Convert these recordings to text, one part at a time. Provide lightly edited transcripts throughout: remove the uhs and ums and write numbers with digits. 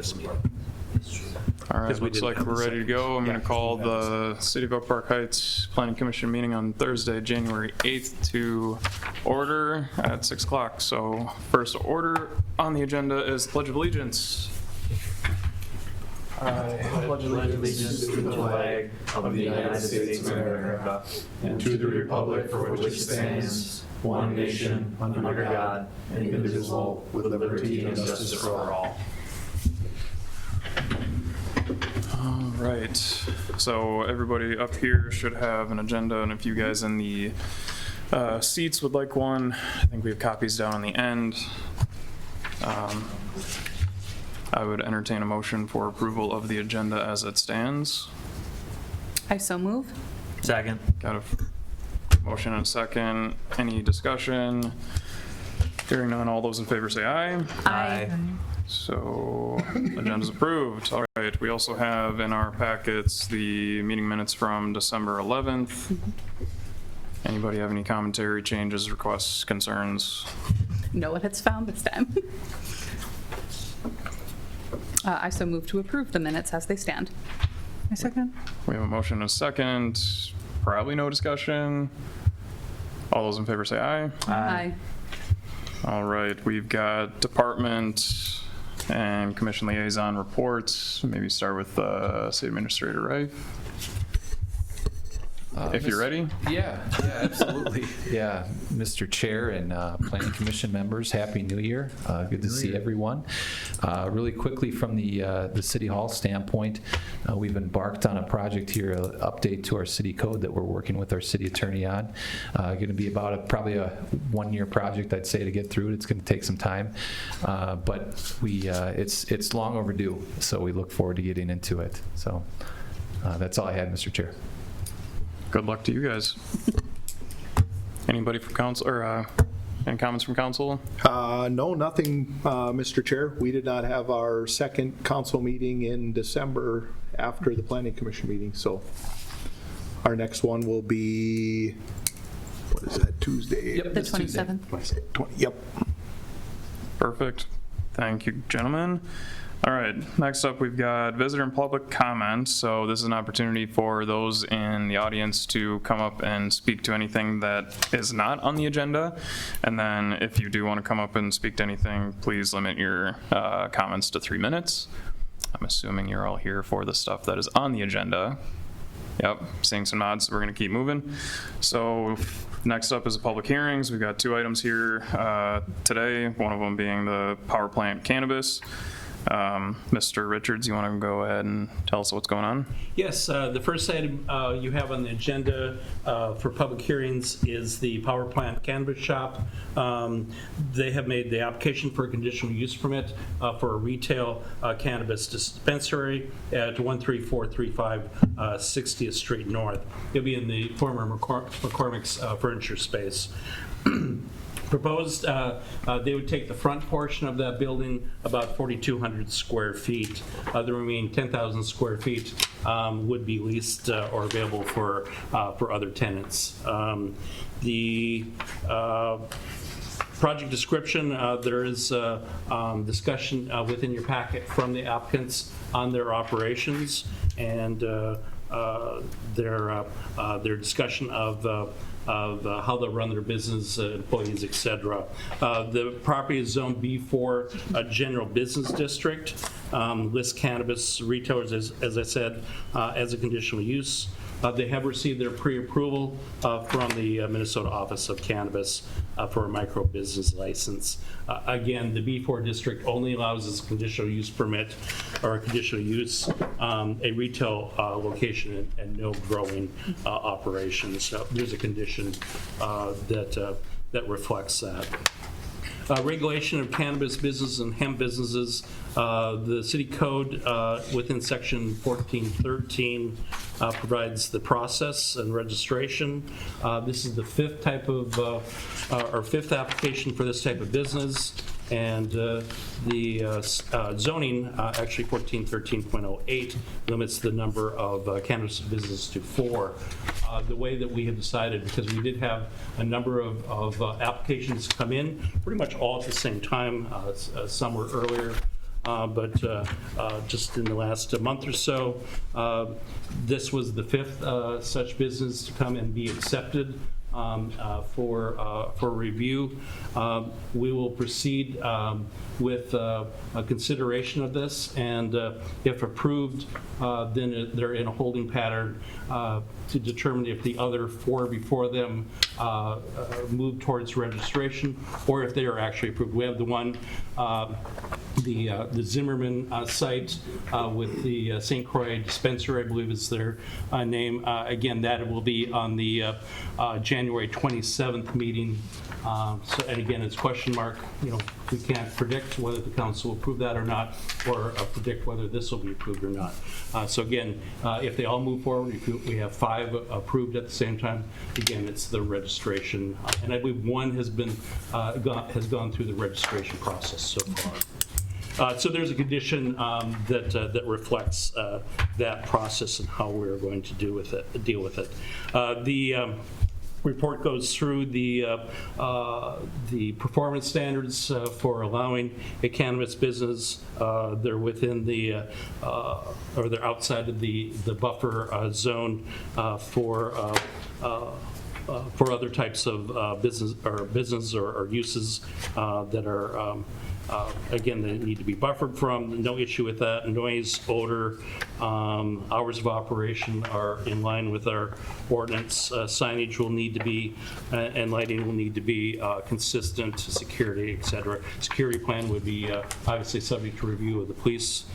this meeting. All right, Because we looks didn't like have we're the ready to second. go. I'm Yeah, going to 'cause we call didn't have the City of Oak Park Heights Planning Commission meeting on Thursday, January 8th to order at 6 o'clock. So first order on the agenda is Pledge of Allegiance. I pledge allegiance to the flag of the United States of America and to the republic for which it stands, one nation, under God, indivisible, with liberty and justice for all. All right, so everybody up here should have an agenda, and if you guys in the seats would like one, I think we have copies down on the end. I would entertain a motion for approval of the agenda as it stands. I so move. Second. Got a motion and a second. Any discussion? Hearing none, all those in favor say aye. Aye. So agenda's approved. All right, we also have in our packets the meeting minutes from December 11th. Anybody have any commentary, changes, requests, concerns? No one has found this time. I so move to approve the minutes as they stand. I second. We have a motion and a second. Probably no discussion. All those in favor say aye. Aye. All right, we've got department and commission liaison reports. Maybe start with City Administrator Rife. If you're ready. Yeah, absolutely. Yeah, Mr. Chair and Planning Commission members, Happy New Year. Good to see everyone. Really quickly from the City Hall standpoint, we've embarked on a project here, an update to our city code that we're working with our city attorney on. Going to be about probably a one-year project, I'd say, to get through it. It's going to take some time, but it's long overdue, so we look forward to getting into it. So that's all I had, Mr. Chair. Good luck to you guys. Anybody from council, or any comments from council? No, nothing, Mr. Chair. We did not have our second council meeting in December after the Planning Commission meeting, so our next one will be, what is that, Tuesday? Yep, The this Tuesday. 27th. Yep. Perfect. Thank you, gentlemen. All right, next up, we've got visitor and public comments. So this is an opportunity for those in the audience to come up and speak to anything that is not on the agenda. And then if you do want to come up and speak to anything, please limit your comments to 3 minutes. I'm assuming you're all here for the stuff that is on the agenda. Yep, seeing some nods, so we're going to keep moving. So next up is the public hearings. We've got 2 items here today, one of them being the power plant cannabis. Mr. Richards, you want to go ahead and tell us what's going on? Yes, the first item you have on the agenda for public hearings is the power plant cannabis shop. They have made the application for a conditional use permit for a retail cannabis dispensary at 13435 60th Street North. It'll be in the former McCormick's furniture space. Proposed, they would take the front portion of that building, about 4,200 square feet. The remaining 10,000 square feet would be leased or available for other tenants. The project description, there is discussion within your packet from the applicants on their operations and their discussion of how they run their business, employees, etc. The property is Zone B4 General Business District. Lists cannabis retailers, as I said, as a conditional use. They have received their pre-approval from the Minnesota Office of Cannabis for a micro business license. Again, the B4 district only allows as a conditional use permit or a conditional use a retail location and no growing operations. So there's a condition that reflects that. Regulation of cannabis business and hemp businesses. The city code within section 1413 provides the process and registration. This is the fifth application for this type of business. And the zoning, actually 1413.08, limits the number of cannabis businesses to 4. The way that we have decided, because we did have a number of applications come in, pretty much all at the same time. Some were earlier but just in the last month or so, this was the fifth such business to come and be accepted for review. We will proceed with a consideration of this, and if approved, then they're in a holding pattern to determine if the other four before them move towards registration, or if they are actually approved. We have the one, the Zimmerman site with the St. Croix dispensary, I believe is their name. Again, that will be on the January 27th meeting. And again, it's question mark. We can't predict whether the council will approve that or not, or predict whether this will be approved or not. So again, if they all move forward, if we have 5 approved at the same time, again, it's the registration. And I believe one has been has gone through the registration process so far. So there's a condition that reflects that process and how we're going to deal with it. The report goes through the performance standards for allowing a cannabis business. They're within the, or they're outside of the buffer zone for other types of business or uses that are again, they need to be buffered from. No issue with that. Noise, odor, hours of operation are in line with our ordinance. Signage will need to be, and lighting will need to be consistent, security, et cetera. Security plan would be obviously subject to review of the police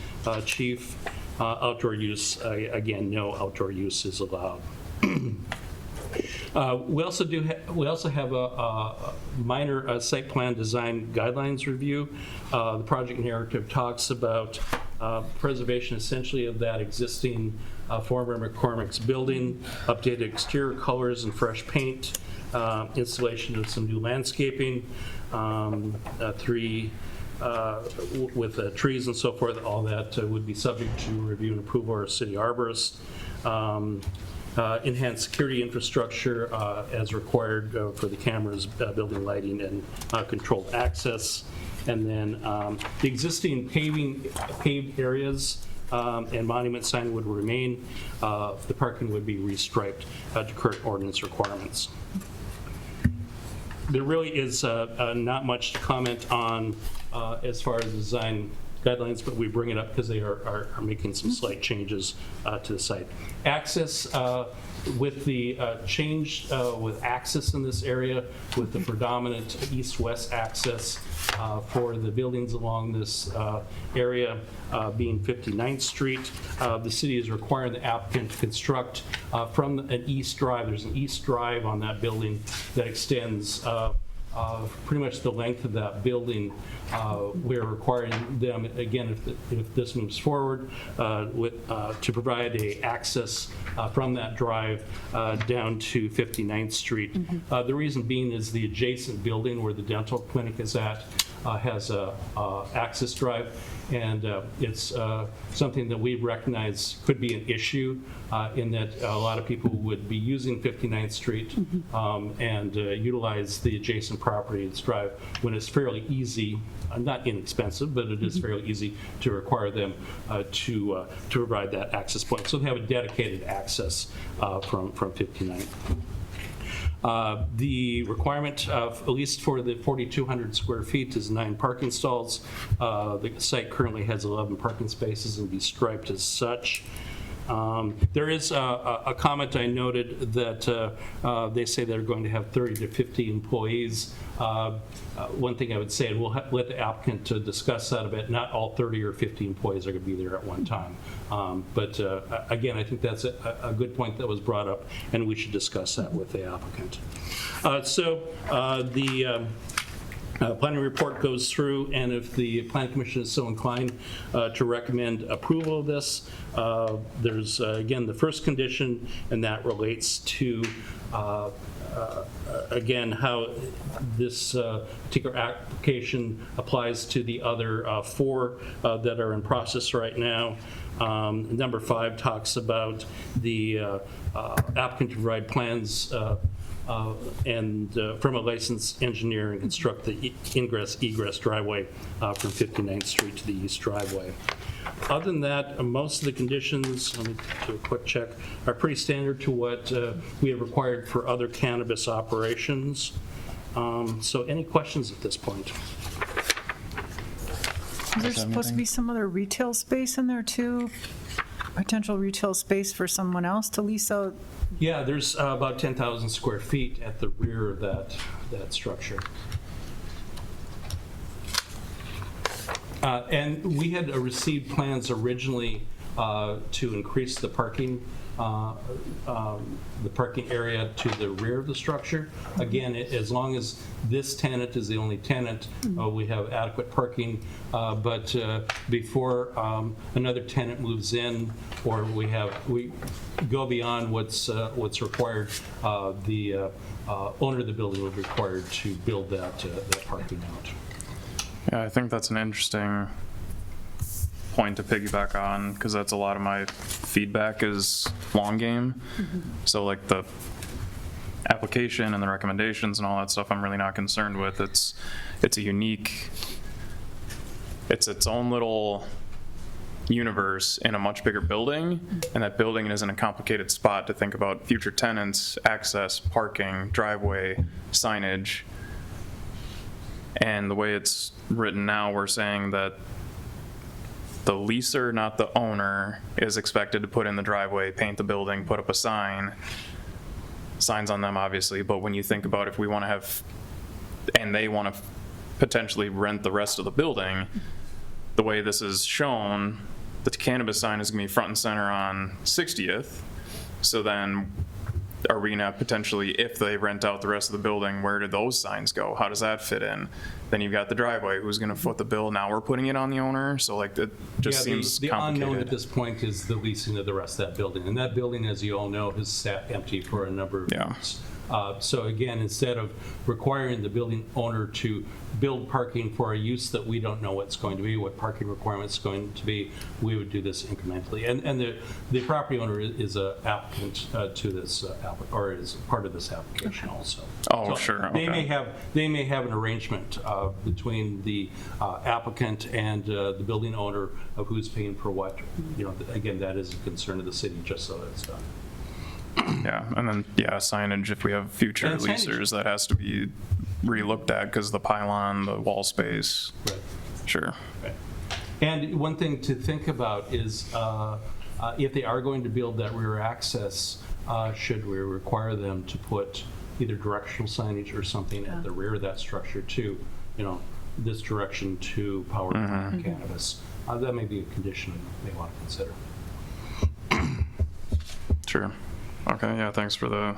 chief. Outdoor use, again, no outdoor use is allowed. We also have a minor site plan design guidelines review. The project narrative talks about preservation essentially of that existing former McCormick's building, updated exterior colors and fresh paint, installation of some new landscaping, with trees and so forth. All that would be subject to review and approval of our city arborist. Enhanced security infrastructure as required for the cameras, building lighting, and controlled access. And then the existing paved areas and monument sign would remain. The parking would be restriped to current ordinance requirements. There really is not much to comment on as far as design guidelines, but we bring it up because they are making some slight changes to the site. Access, with the change with access in this area, with the predominant east-west access for the buildings along this area being 59th Street, the city is requiring the applicant to construct from an east drive. There's an east drive on that building that extends pretty much the length of that building. We're requiring them, again, if this moves forward, to provide a access from that drive down to 59th Street. The reason being is the adjacent building where the dental clinic is at has a access drive, and it's something that we recognize could be an issue in that a lot of people would be using 59th Street and utilize the adjacent property's drive when it's fairly easy, not inexpensive, but it is fairly easy to require them to provide that access point. So they have a dedicated access from 59th. The requirement of, at least for the 4,200 square feet, is 9 parking stalls. The site currently has 11 parking spaces and will be striped as such. There is a comment I noted that they say they're going to have 30 to 50 employees. One thing I would say, and we'll let the applicant to discuss that a bit, not all 30 or 50 employees are going to be there at one time. But again, I think that's a good point that was brought up, and we should discuss that with the applicant. Planning report goes through, and if the Planning Commission is so inclined to recommend approval of this, there's again the first condition, and that relates to again how this particular application applies to the other 4 that are in process right now. Number 5 talks about the applicant to provide plans from a licensed engineer and construct the ingress-egress driveway from 59th Street to the east driveway. Other than that, most of the conditions, let me do a quick check, are pretty standard to what we have required for other cannabis operations. So any questions at this point? Is there supposed to be some other retail space in there too? Potential retail space for someone else to lease out? Yeah, there's about 10,000 square feet at the rear of that structure. And we had received plans originally to increase the parking area to the rear of the structure. Again, as long as this tenant is the only tenant, we have adequate parking. But before another tenant moves in, or we go beyond what's required, the owner of the building will be required to build that parking out. Yeah, I think that's an interesting point to piggyback on, because that's a lot of my feedback is long game. So like the application and the recommendations and all that stuff, I'm really not concerned with. It's a unique, it's its own little universe in a much bigger building, and that building is in a complicated spot to think about future tenants, access, parking, driveway, signage. And the way it's written now, we're saying that the leaser, not the owner, is expected to put in the driveway, paint the building, put up a sign. Signs on them, obviously, but when you think about if we want to have, and they want to potentially rent the rest of the building, the way this is shown, the cannabis sign is going to be front and center on 60th. So then are we going to potentially, if they rent out the rest of the building, where do those signs go? How does that fit in? Then you've got the driveway, who's going to foot the bill? Now we're putting it on the owner, so like it just seems the unknown at complicated. this point is the leasing of the rest of that building. And that building, as you all know, has sat empty for a number of years. So again, instead of requiring the building owner to build parking for a use that we don't know what's going to be, what parking requirements going to be, we would do this incrementally. And the property owner is an applicant to this, or is part of this application also. Oh, So sure, They okay. may have an arrangement between the applicant and the building owner of who's paying for what. You know, again, that is a concern of the city, just so that's done. Yeah, and then, signage, if we have future And signage. leasers, that has to be re-looked at, because the pylon, the wall space, Right. sure. Right. And one thing to think about is if they are going to build that rear access, should we require them to put either directional signage or something at the rear of that structure too, you know, this direction to power cannabis. That may be a condition we may want to consider. Sure. Okay, yeah, thanks for the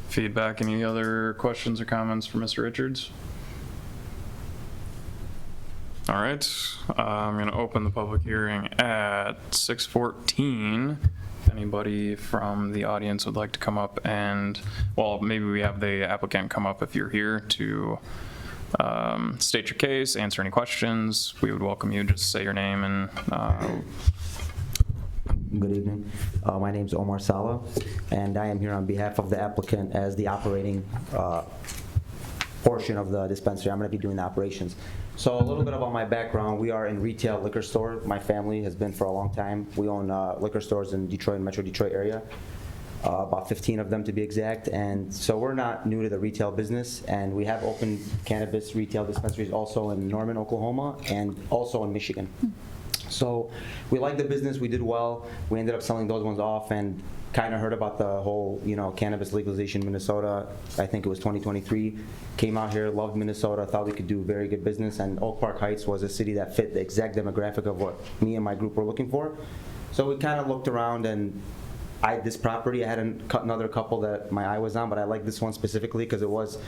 feedback. Any other questions or comments for Mr. Richards? All right, I'm going to open the public hearing at 6:14. Anybody from the audience would like to come up and, well, maybe we have the applicant come up if you're here to state your case, answer any questions. We would welcome you. Just say your name and Good evening. My name is Omar Sala, and I am here on behalf of the applicant as the operating portion of the dispensary. I'm going to be doing the operations. So a little bit about my background. We are in retail liquor store. My family has been for a long time. We own liquor stores in Detroit and Metro Detroit area, about 15 of them to be exact. And so we're not new to the retail business, and we have opened cannabis retail dispensaries also in Norman, Oklahoma, and also in Michigan. So we liked the business, we did well. We ended up selling those ones off and kind of heard about the whole, cannabis legalization in Minnesota. I think it was 2023. Came out here, loved Minnesota, thought we could do very good business, and Oak Park Heights was a city that fit the exact demographic of what me and my group were looking for. So we kind of looked around, and this property, I hadn't cut another couple that my eye was on, but I liked this one specifically because it was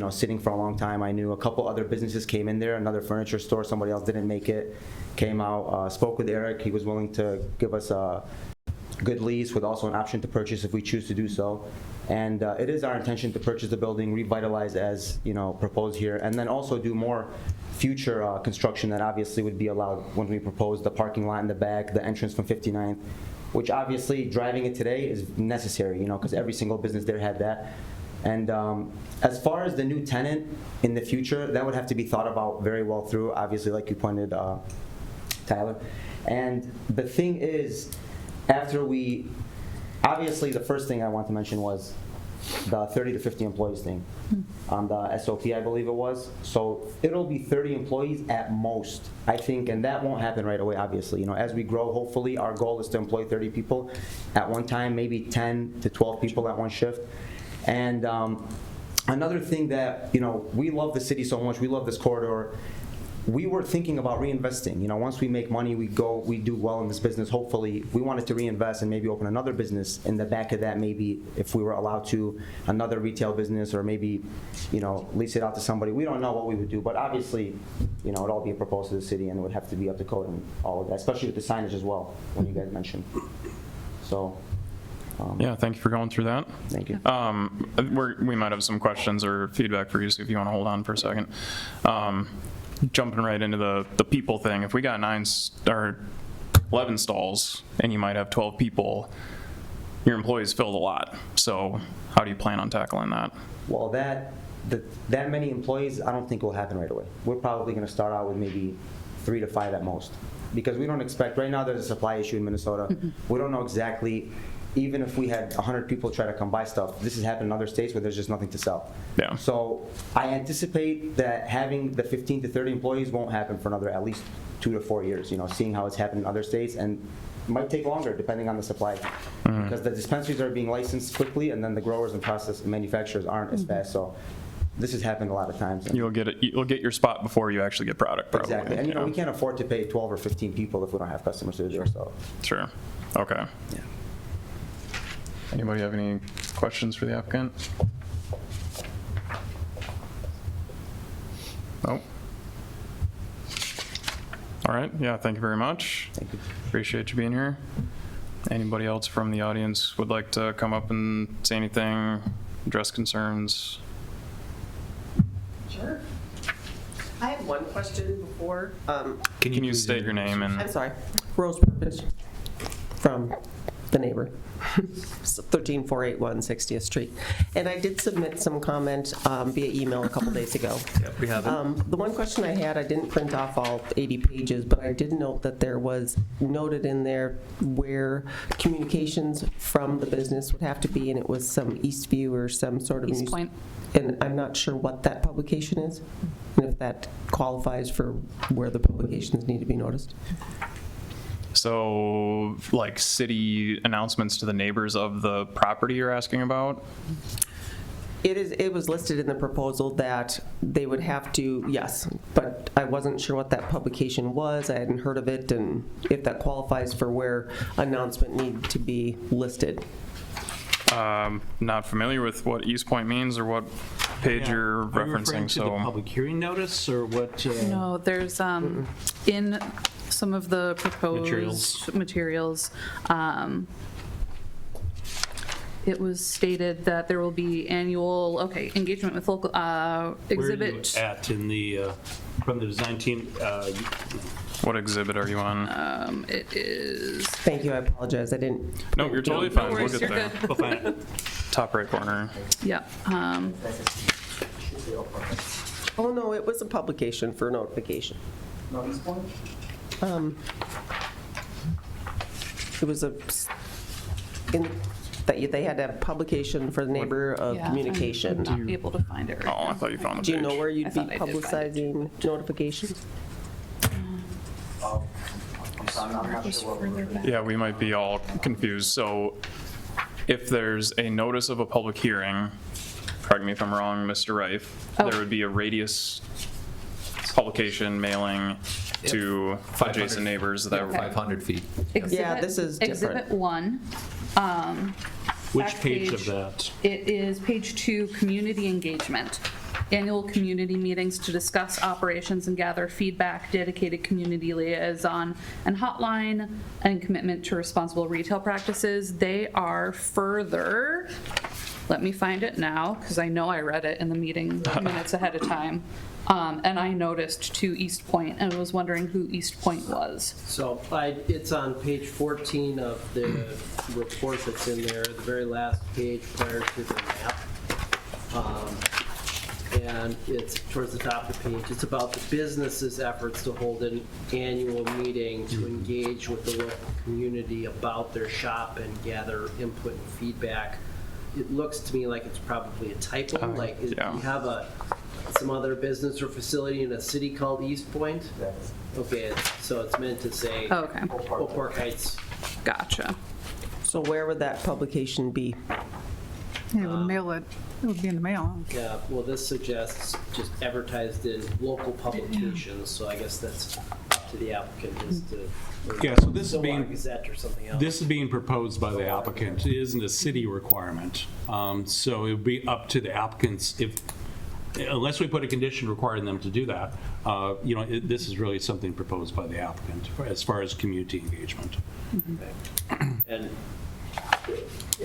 sitting for a long time. I knew a couple other businesses came in there, another furniture store, somebody else didn't make it, came out, spoke with Eric. He was willing to give us a good lease with also an option to purchase if we choose to do so. And it is our intention to purchase the building, revitalize as proposed here, and then also do more future construction that obviously would be allowed when we propose the parking lot in the back, the entrance from 59th, which obviously driving it today is necessary, because every single business there had that. And as far as the new tenant in the future, that would have to be thought about very well through, obviously, like you pointed, Tyler. And the thing is, obviously the first thing I want to mention was the 30 to 50 employees thing on the SOP, I believe it was. So it'll be 30 employees at most, I think, and that won't happen right away, obviously. As we grow, hopefully, our goal is to employ 30 people at one time, maybe 10 to 12 people at one shift. And another thing that, we love the city so much, we love this corridor. We were thinking about reinvesting. Once we make money, we do well in this business. Hopefully, we wanted to reinvest and maybe open another business in the back of that. Maybe if we were allowed to, another retail business, or maybe, lease it out to somebody. We don't know what we would do, but obviously, it'd all be proposed to the city and it would have to be up to code and all of that, especially with the signage as well, when you guys mentioned. So. Yeah, thank you for going through that. Thank you. We might have some questions or feedback for you, so if you want to hold on for a second. Jumping right into the people thing, if we got 11 stalls and you might have 12 people, your employees filled a lot. So how do you plan on tackling that? Well, that many employees, I don't think will happen right away. We're probably going to start out with maybe 3 to 5 at most, because we don't expect, right now there's a supply issue in Minnesota. We don't know exactly, even if we had 100 people try to come buy stuff, this has happened in other states where there's just nothing to sell. Yeah. So I anticipate that having the 15 to 30 employees won't happen for another at least 2 to 4 years, seeing how it's happened in other states, and it might take longer depending on the supply. Because the dispensaries are being licensed quickly, and then the growers and process manufacturers aren't as fast. So this has happened a lot of times. You'll get your spot before you actually get product, probably. Exactly. And we can't afford to pay 12 or 15 people if we don't have customers through there. So. Sure. Okay. Yeah. Anybody have any questions for the applicant? Nope. All right, yeah, thank you very much. Thank you. Appreciate you being here. Anybody else from the audience would like to come up and say anything, address concerns? Sure. I have one question before. Can you state your name and? I'm sorry, Rose Purpose from the neighbor, 13481 60th Street. And I did submit some comment via email a couple days ago. Yep, we have it. The one question I had, I didn't print off all 80 pages, but I did note that there was noted in there where communications from the business would have to be, and it was some Eastview or some sort of East Point. And I'm not sure what that publication is, and if that qualifies for where the publications need to be noticed. So, like city announcements to the neighbors of the property you're asking about? It was listed in the proposal that they would have to, yes, but I wasn't sure what that publication was. I hadn't heard of it, and if that qualifies for where announcement need to be listed. Not familiar with what East Point means or what page you're Are you referencing, referring to the so. public hearing notice, or what? No, there's, in some of the proposed materials, it was stated that there will be annual, engagement with local, exhibit. Where are you at in the, from the design team? What exhibit are you on? It is, Thank you, I apologize, I didn't. No, you're totally no fine. We'll worries, get you're there. good. We'll find it. Top right corner. yeah. Oh, no, it was a publication for notification. It was they had a publication for the neighbor of Yeah, communication. I'm not able to find it right Oh, I now. thought you found the Do you know page. where I you'd be thought I did find it. publicizing notifications? Yeah, we might be all confused. So if there's a notice of a public hearing, correct me if I'm wrong, Mr. Reif, Oh. there would be a radius publication mailing to 500 adjacent neighbors that, 500 feet. Yeah, this is different. Exhibit 1. Which back page of that? It is page 2, community engagement. Annual community meetings to discuss operations and gather feedback, dedicated community liaison and hotline, and commitment to responsible retail practices. They are further, let me find it now, because I know I read it in the meeting minutes ahead of time. And I noticed 2 East Point and was wondering who East Point was. So it's on page 14 of the report that's in there, the very last page prior to the map. And it's towards the top of the page. It's about the business's efforts to hold an annual meeting to engage with the local community about their shop and gather input and feedback. It looks to me like it's probably a typo, yeah. you have some other business or facility in a city called East Point? Okay, so it's meant to say Okay, Oak Park Heights. gotcha. So where would that publication be? They would mail it, it would be in the mail. Yeah, well, this suggests just advertised in local publications, so I guess that's up to the applicant as to. Yeah, so this is Milwaukee being- Gazette or something else. This is being proposed by the applicant. It isn't a city requirement. So it would be up to the applicants unless we put a condition requiring them to do that. This is really something proposed by the applicant as far as community engagement. And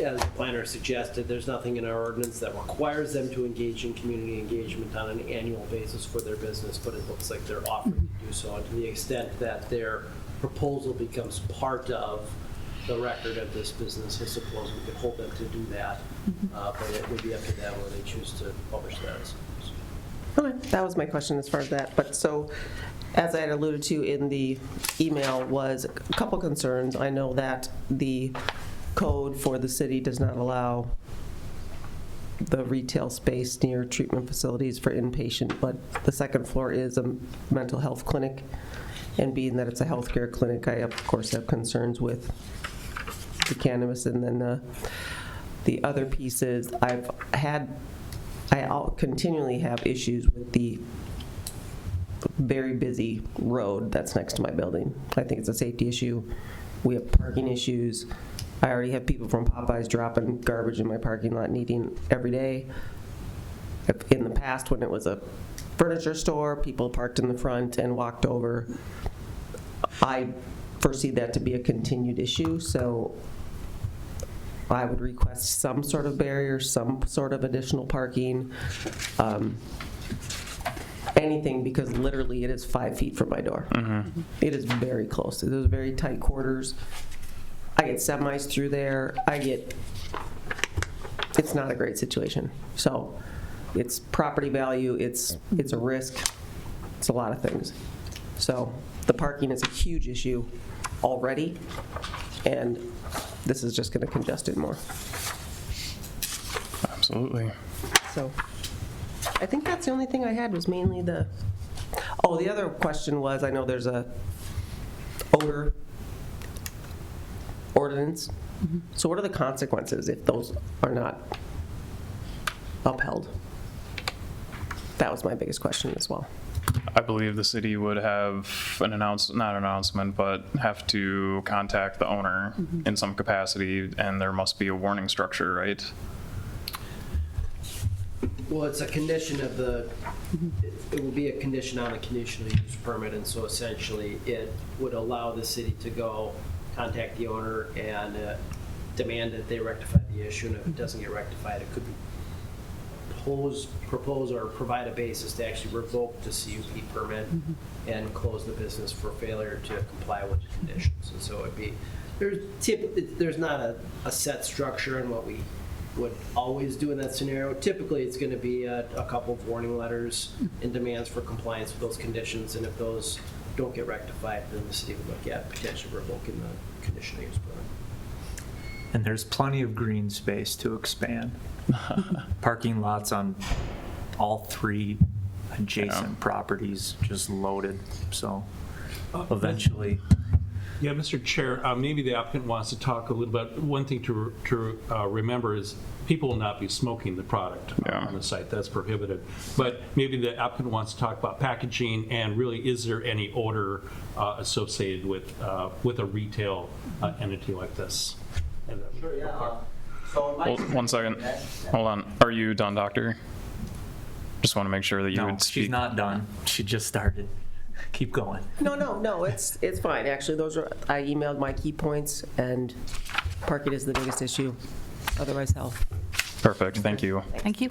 as the planner suggested, there's nothing in our ordinance that requires them to engage in community engagement on an annual basis for their business, but it looks like they're offering to do so. And to the extent that their proposal becomes part of the record of this business, I suppose we could hold them to do that. But it would be up to them whether they choose to publish that. Okay, that was my question as far as that. But so, as I had alluded to in the email, was a couple concerns. I know that the code for the city does not allow the retail space near treatment facilities for inpatient, but the second floor is a mental health clinic. And being that it's a healthcare clinic, I of course have concerns with the cannabis. And then the other piece is I'll continually have issues with the very busy road that's next to my building. I think it's a safety issue. We have parking issues. I already have people from Popeyes dropping garbage in my parking lot and eating every day. In the past, when it was a furniture store, people parked in the front and walked over. I foresee that to be a continued issue, so I would request some sort of barrier, some sort of additional parking, anything, because literally it is 5 feet from my door. It is very close. It is very tight quarters. I get semis through there. It's not a great situation. So it's property value, it's a risk, it's a lot of things. So the parking is a huge issue already, and this is just going to congest it more. Absolutely. So I think that's the only thing I had was mainly the other question was, I know there's a odor ordinance. So what are the consequences if those are not upheld? That was my biggest question as well. I believe the city would have not announcement, but have to contact the owner in some capacity, and there must be a warning structure, right? Well, it's a condition of it would be a condition on a conditional use permit, and so essentially it would allow the city to go contact the owner and demand that they rectify the issue, and if it doesn't get rectified, it could be propose or provide a basis to actually revoke the CUP permit and close the business for failure to comply with the conditions. And so it'd be, there's not a set structure in what we would always do in that scenario. Typically, it's going to be a couple of warning letters and demands for compliance with those conditions, and if those don't get rectified, then the city would look at potentially revoking the conditional use permit. And there's plenty of green space to expand. Parking lots on all 3 adjacent properties just loaded, so eventually. Yeah, Mr. Chair, maybe the applicant wants to talk a little bit. One thing to remember is people will not be smoking the product on the site. That's prohibited. But maybe the applicant wants to talk about packaging and really is there any odor associated with a retail entity like this? Sure, yeah. Hold, 1 second. Hold on. Are you done, doctor? Just want to make sure that you No, would speak. she's not done. She just started. Keep going. No, it's fine. Actually, I emailed my key points, and parking is the biggest issue. Otherwise, health. Perfect, thank you. Thank you.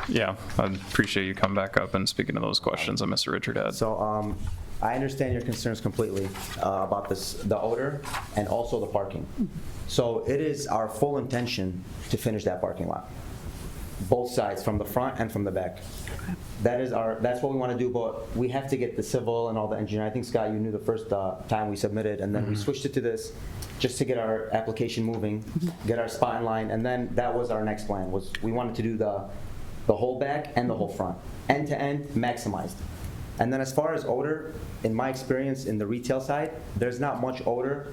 Yeah, I appreciate you coming back up and speaking to those questions that Mr. Richard had. So I understand your concerns completely about the odor and also the parking. So it is our full intention to finish that parking lot, both sides, from the front and from the back. That's what we want to do, but we have to get the civil and all the engineering. I think, Scott, you knew the first time we submitted, and then we switched it to this just to get our application moving, get our spot in line, and then that was our next plan, was we wanted to do the whole back and the whole front, end to end, maximized. And then as far as odor, in my experience in the retail side, there's not much odor.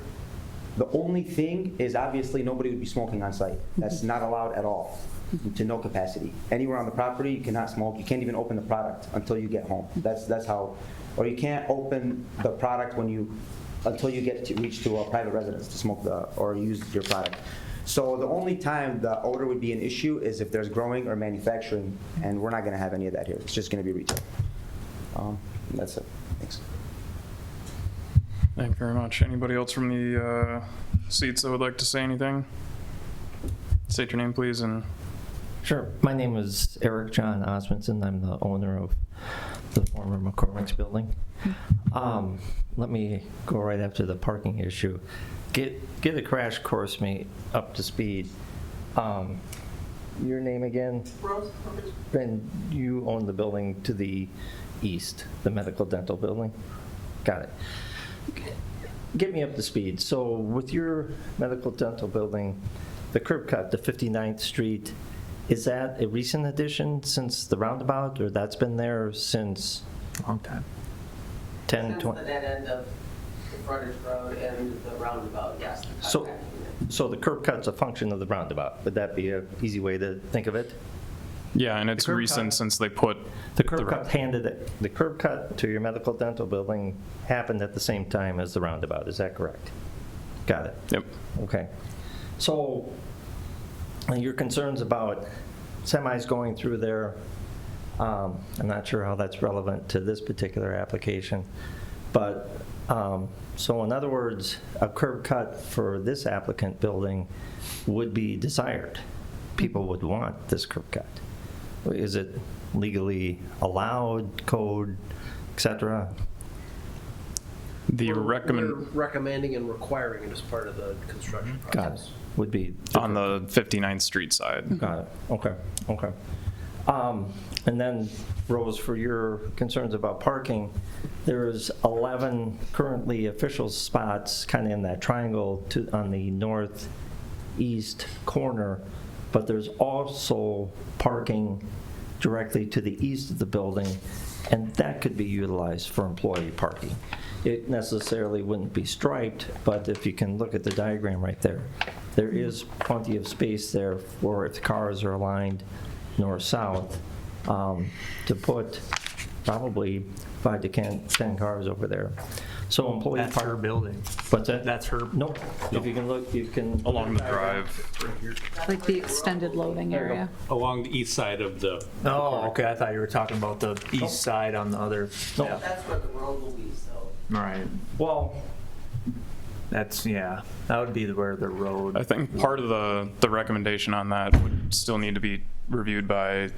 The only thing is obviously nobody would be smoking on site. That's not allowed at all, to no capacity. Anywhere on the property, you cannot smoke. You can't even open the product until you get home. That's how, or you can't open the product until you get to reach to a private residence to smoke or use your product. So the only time the odor would be an issue is if there's growing or manufacturing, and we're not going to have any of that here. It's just going to be retail. That's it. Thanks. Thank you very much. Anybody else from the seats that would like to say anything? State your name, please, and Sure. My name is Eric John Osmondson. I'm the owner of the former McCormick's building. Let me go right after the parking issue. Get a crash course me up to speed. Your name again? Rose. And you own the building to the east, the medical dental building? Got it. Get me up to speed. So with your medical dental building, the curb cut to 59th Street, is that a recent addition since the roundabout, or that's been there since? Long time. 10, Since 20? the dead end of the frontage road and the roundabout, yes. So the curb cut's a function of the roundabout. Would that be an easy way to think of it? yeah, and it's curb recent cut- since they put The curb cut to your medical dental building happened at the same time as the roundabout, is that correct? Got it. Yep. Okay. So your concerns about semis going through there, I'm not sure how that's relevant to this particular application, but, so in other words, a curb cut for this applicant building would be desired. People would want this curb cut. Is it legally allowed, code, et cetera? The We're recommend recommending and requiring it as part of the construction Got process. it. Would be. on the 59th Street side. Got it, okay, okay. And then, Rose, for your concerns about parking, there's 11 currently official spots kind of in that triangle on the northeast corner, but there's also parking directly to the east of the building, and that could be utilized for employee parking. It necessarily wouldn't be striped, but if you can look at the diagram right there, there is plenty of space there for if the cars are aligned north-south, to put probably 5 to 10 cars over there. So employee That's her park. building. What's that? That's her. Nope. If you can look, you can. Along the drive. Like the extended loading There you go. area. Along the east side of the, Oh, okay. I thought you were talking about the east side on the other. No. Yeah. That's where the road will be, so. Right. Well, That's, yeah, that would be where the road. I think part of the recommendation on that would still need to be reviewed by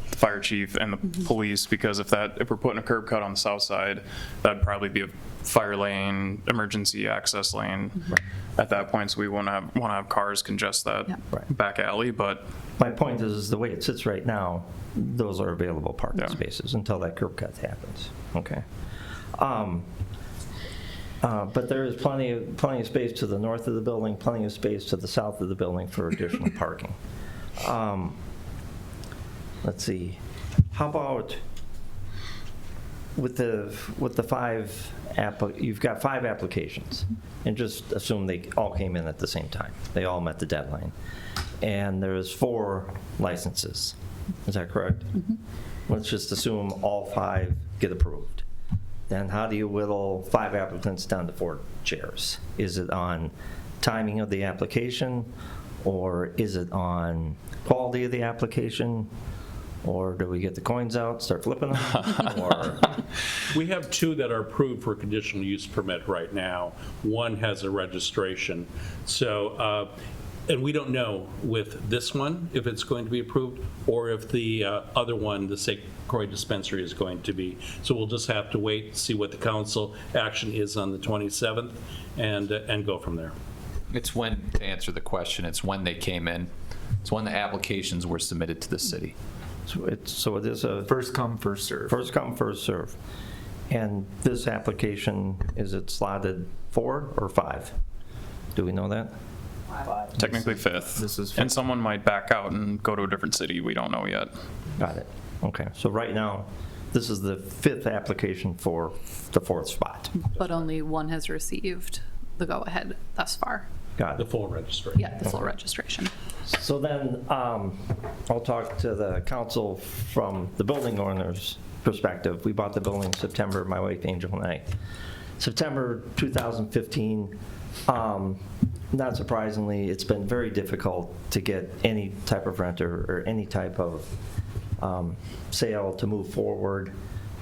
the fire chief and the police, because if we're putting a curb cut on the south side, that'd probably be a fire lane, emergency access lane at that point, so we want to have cars congest that Yeah. Right. back alley, but my point is, the way it sits right now, those are available parking Yeah. spaces until that curb cut happens, okay? But there is plenty of space to the north of the building, plenty of space to the south of the building for additional parking. Let's see, how about with the you've got 5 applications, and just assume they all came in at the same time. They all met the deadline. And there's 4 licenses. Is that correct? Let's just assume all 5 get approved. Then how do you whittle 5 applicants down to 4 chairs? Is it on timing of the application, or is it on quality of the application? Or do we get the coins out, start flipping them? Or we have 2 that are approved for conditional use permit right now. One has a registration. So And we don't know with this one if it's going to be approved or if the other one, the St. Croix dispensary, is going to be. So we'll just have to wait, see what the council action is on the 27th and go from there. It's when, to answer the question, it's when they came in. It's when the applications were submitted to the city. So it is a First come, first serve. first come, first serve. And this application, is it slotted 4 or 5? Do we know that? Technically fifth. This is And someone might back out and go to a different city. We don't know yet. Got it. Okay, so right now, this is the 5th application for the 4th spot. But only one has received the go-ahead thus far. Got The it. full registration. Yeah, the full registration. So then, I'll talk to the council from the building owner's perspective. We bought the building September, my wife Angel and I. September 2015, not surprisingly, it's been very difficult to get any type of renter or any type of sale to move forward.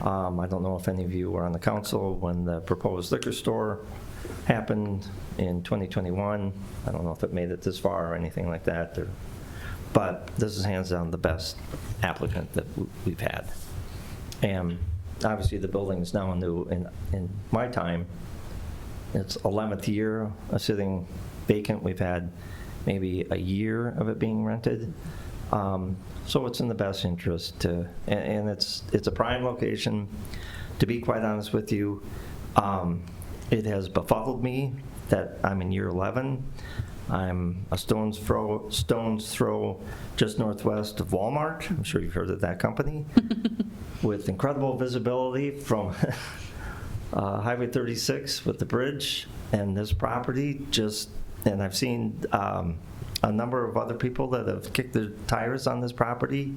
I don't know if any of you were on the council when the proposed liquor store happened in 2021. I don't know if it made it this far or anything like that, but this is hands down the best applicant that we've had. And obviously the building is now new. In my time, it's 11th year of sitting vacant. We've had maybe a year of it being rented. So it's in the best interest to, and it's a prime location. To be quite honest with you, it has befuddled me that I'm in year 11. I'm a stone's throw just northwest of Walmart. I'm sure you've heard of that company. With incredible visibility from Highway 36 with the bridge and this property and I've seen a number of other people that have kicked their tires on this property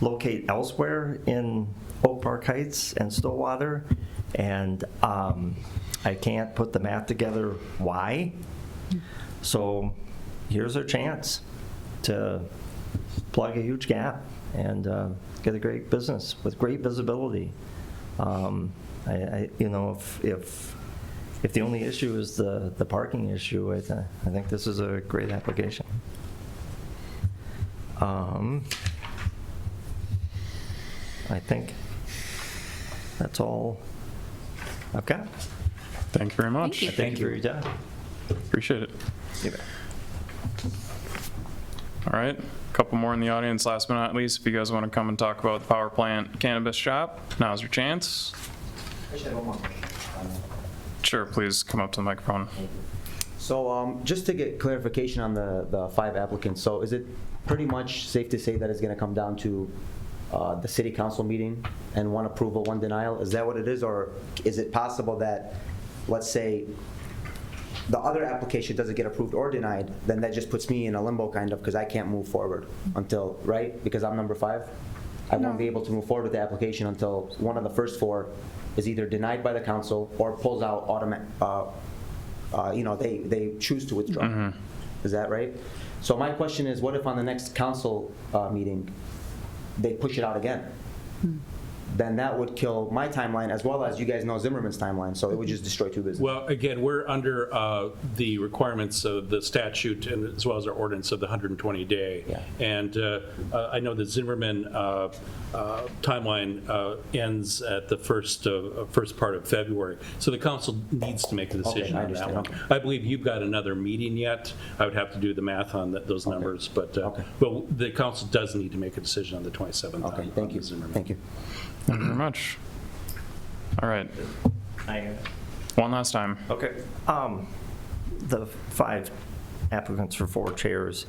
locate elsewhere in Oak Park Heights and Stillwater, and I can't put the math together why. So here's our chance to plug a huge gap and get a great business with great visibility. You know, if the only issue is the parking issue, I think this is a great application. I think that's all I've got. Thank you very much. Thank you. Thank you for your time. Appreciate it. All right, a couple more in the audience. Last but not least, if you guys want to come and talk about the power plant cannabis shop, now's your chance. Sure, please come up to the microphone. So just to get clarification on the 5 applicants, so is it pretty much safe to say that it's going to come down to the city council meeting and 1 approval, 1 denial? Is that what it is? Or is it possible that, let's say, the other application doesn't get approved or denied, then that just puts me in a limbo kind of, because I can't move forward until, right? Because I'm number 5? I won't be able to move forward with the application until one of the first 4 is either denied by the council or pulls out you know, they choose to withdraw. Mm-hmm. Is that right? So my question is, what if on the next council meeting, they push it out again? Then that would kill my timeline as well as you guys know Zimmerman's timeline, so it would just destroy 2 businesses. Well, again, we're under the requirements of the statute and as well as our ordinance of the 120-day. Yeah. And I know the Zimmerman timeline ends at the first part of February. So the council needs to make a decision I on that understand. one. Okay. I believe you've got another meeting yet. I would have to do the math on those numbers, but the council does need to make a decision on the 27th. Okay, thank you. Thank you. Thank you very much. All right, one last time. Okay. The 5 applicants for 4 chairs,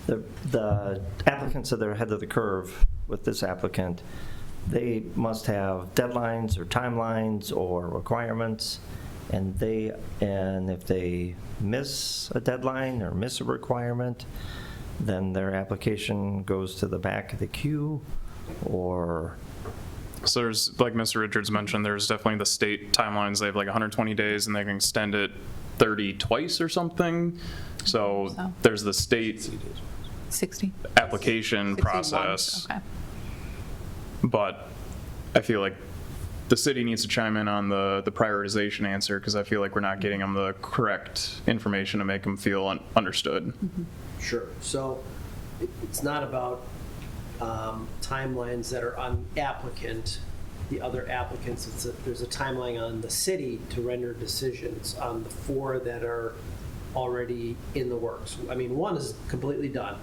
the applicants that are ahead of the curve with this applicant, they must have deadlines or timelines or requirements, and if they miss a deadline or miss a requirement, then their application goes to the back of the queue, or So there's, like Mr. Richards mentioned, there's definitely the state timelines. They have like 120 days and they can extend it 30 twice or something. So there's the state 60? application 61. process. Okay. But I feel like the city needs to chime in on the prioritization answer, because I feel like we're not getting them the correct information to make them feel understood. Sure. So it's not about timelines that are on the applicant, the other applicants. There's a timeline on the city to render decisions on the 4 that are already in the works. I mean, 1 is completely done.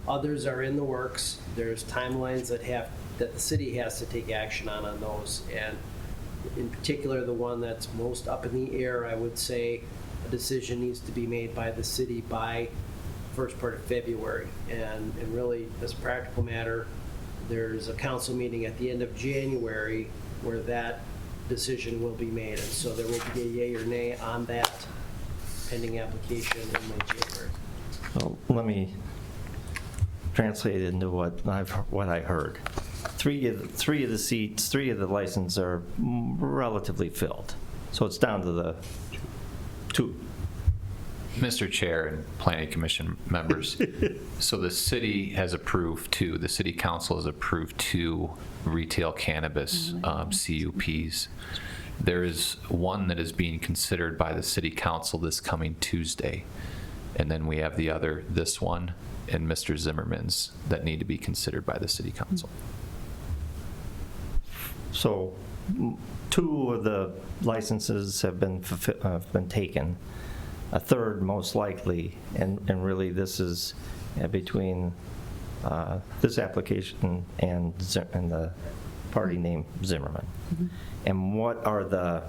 Others are in the works. There's timelines that the city has to take action on those. And in particular, the one that's most up in the air, I would say a decision needs to be made by the city by first part of February. And really, as a practical matter, there's a council meeting at the end of January where that decision will be made. And so there will be a yay or nay on that pending application in late January. So let me translate it into what I heard. Three of the seats, 3 of the licenses are relatively filled. So it's down to the 2. Mr. Chair and Planning Commission members, so the city has approved 2, the city council has approved 2 retail cannabis CUPs. There is 1 that is being considered by the city council this coming Tuesday. And then we have the other, this one, and Mr. Zimmerman's that need to be considered by the city council. So 2 of the licenses have been taken. A 3rd most likely, and really this is between this application and the party named Zimmerman. And what are the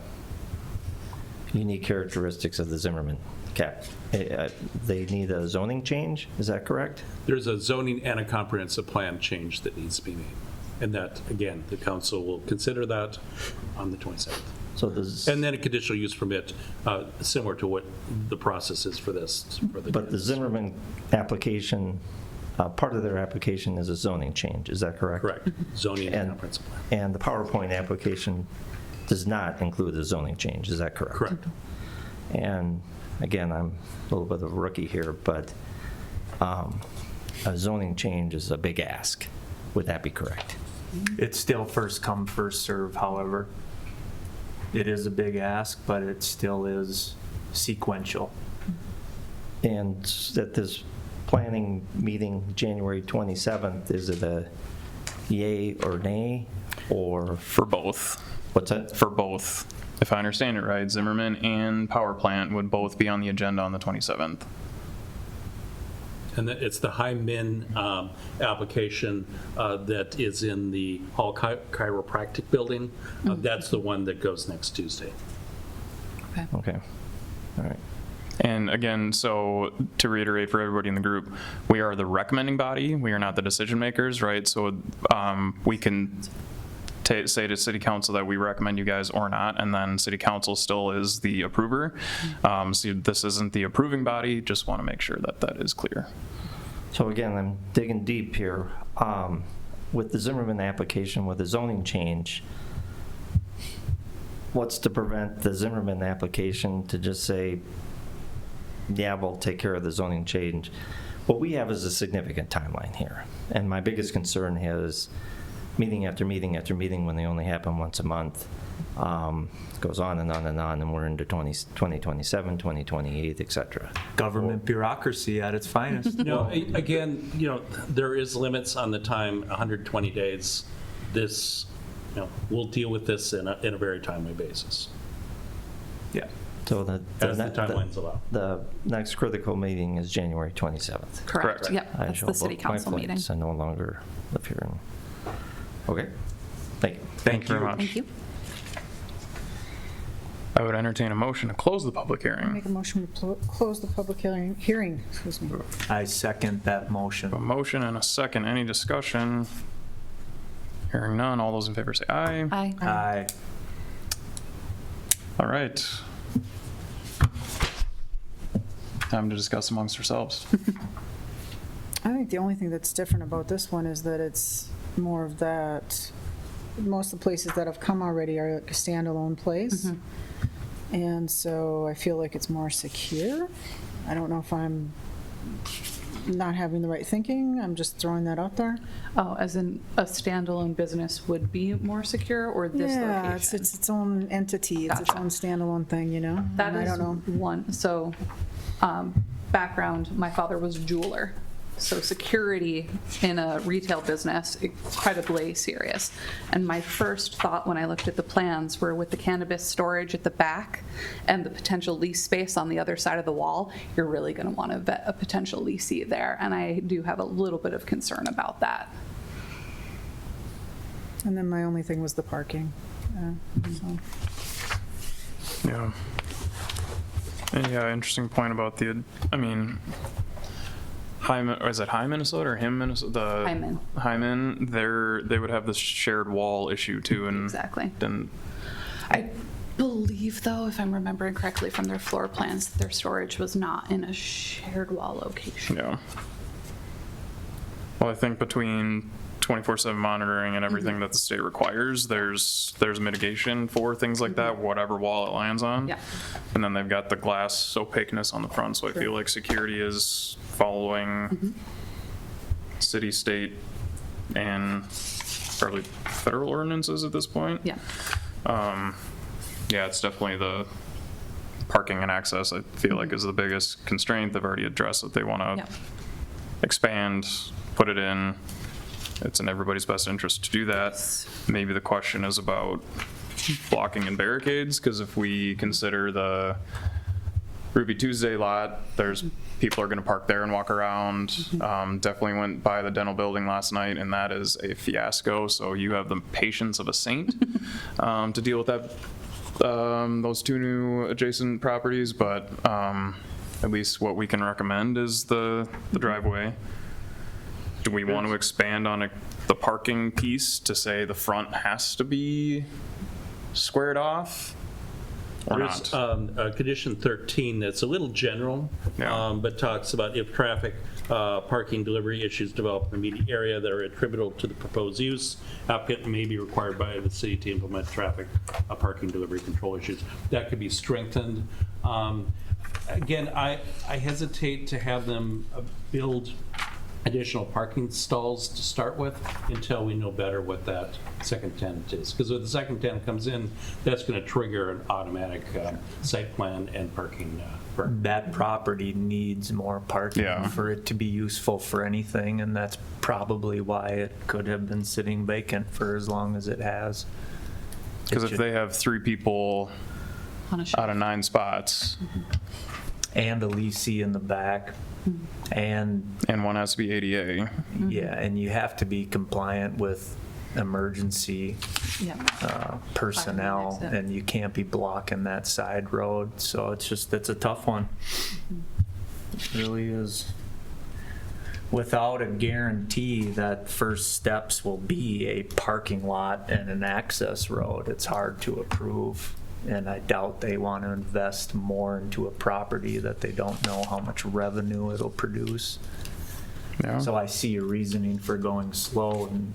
unique characteristics of the Zimmerman cap? They need a zoning change, is that correct? There's a zoning and a comprehensive plan change that needs to be made. And that, again, the council will consider that on the 27th. So there's, And then a conditional use permit, similar to what the process is for this. but the Zimmerman application, part of their application is a zoning change, is that correct? Correct. Zoning and And, comprehensive plan. and the PowerPoint application does not include a zoning change, is that correct? Correct. And again, I'm a little bit of a rookie here, but a zoning change is a big ask. Would that be correct? It's still first come, first serve, however. It is a big ask, but it still is sequential. And at this planning meeting, January 27th, is it a yay or nay, or For both. what's that? For both. If I understand it right, Zimmerman and Power Plant would both be on the agenda on the 27th. And it's the high min application that is in the Hall Chiropractic Building. That's the one that goes next Tuesday. Okay, all right. And again, so to reiterate for everybody in the group, we are the recommending body. We are not the decision makers, right? So we can say to city council that we recommend you guys or not, and then city council still is the approver. So this isn't the approving body, just want to make sure that that is clear. So again, I'm digging deep here. With the Zimmerman application, with the zoning change, what's to prevent the Zimmerman application to just say, yeah, we'll take care of the zoning change? What we have is a significant timeline here. And my biggest concern is meeting after meeting after meeting when they only happen once a month. Goes on and on and on, and we're into 2027, 2028, et cetera. Government bureaucracy at its finest. Again, there is limits on the time, 120 days. This, we'll deal with this in a very timely basis, Yeah. So as the timelines allow. the next critical meeting is January 27th. Correct. Yep, I that's shall the city book my council meeting. flights. I no longer live here. Okay, thank you. Thank you very much. Thank you. I would entertain a motion to close the public hearing. Make a motion to close the public hearing, excuse me. I second that A motion. motion and a second. Any discussion? Hearing none. All those in favor say aye. Aye. Aye. All right. Time to discuss amongst ourselves. I think the only thing that's different about this one is that it's more of that, most of the places that have come already are like a standalone place. And so I feel like it's more secure. I don't know if I'm not having the right thinking? I'm just throwing that out there. Oh, as in a standalone business would be more secure, or this Yeah, location? it's its own entity, it's its Gotcha. own standalone thing, you know? That And I is don't know. one, so, background, my father was a jeweler. So security in a retail business, incredibly serious. And my first thought when I looked at the plans were with the cannabis storage at the back and the potential lease space on the other side of the wall, you're really gonna wanna vet a potential leasee there. And I do have a little bit of concern about that. And then my only thing was the parking. So. Yeah. And yeah, interesting point about I mean, Hyman, or is it High Minnesota or Him Minnesota? Hyman. Hyman, they would have this shared wall issue too, and Exactly. then I believe, though, if I'm remembering correctly from their floor plans, that their storage was not in a shared wall location. yeah. Well, I think between 24/7 monitoring and everything that the state requires, there's mitigation for things like that, whatever wall it lands on. Yeah. And then they've got the glass opaqueness on the front, so I feel like security is following city, state, and probably federal ordinances at this point. Yeah. Yeah, it's definitely the parking and access, I feel like, is the biggest constraint. They've already addressed that they want Yeah. to expand, put it in. It's in everybody's best interest to do that. Maybe the question is about blocking and barricades, because if we consider the Ruby Tuesday lot, there's people are going to park there and walk around. Definitely went by the dental building last night, and that is a fiasco. So you have the patience of a saint to deal with that. Those two new adjacent properties, but at least what we can recommend is the driveway. Do we want to expand on the parking piece to say the front has to be squared off or There's not? condition 13 that's a little general, Yeah. but talks about if traffic, parking, delivery issues develop in the immediate area that are attributable to the proposed use, applicant may be required by the city to implement traffic, parking, delivery control issues. That could be strengthened. Again, I hesitate to have them build additional parking stalls to start with until we know better what that second tenant is. Because if the second tenant comes in, that's going to trigger an automatic site plan and parking. That property needs more parking Yeah. for it to be useful for anything, and that's probably why it could have been sitting vacant for as long as it has. Because if they have 3 people On a out of 9 spots, And a leasee in the back, and and one has to be ADA, yeah, and you have to be compliant with emergency Yeah. personnel, Fire exit. and you can't be blocking that side road, so it's a tough one. It really is. Without a guarantee that first steps will be a parking lot and an access road, it's hard to approve. And I doubt they want to invest more into a property that they don't know how much revenue it'll produce. yeah. So I see a reasoning for going slow, and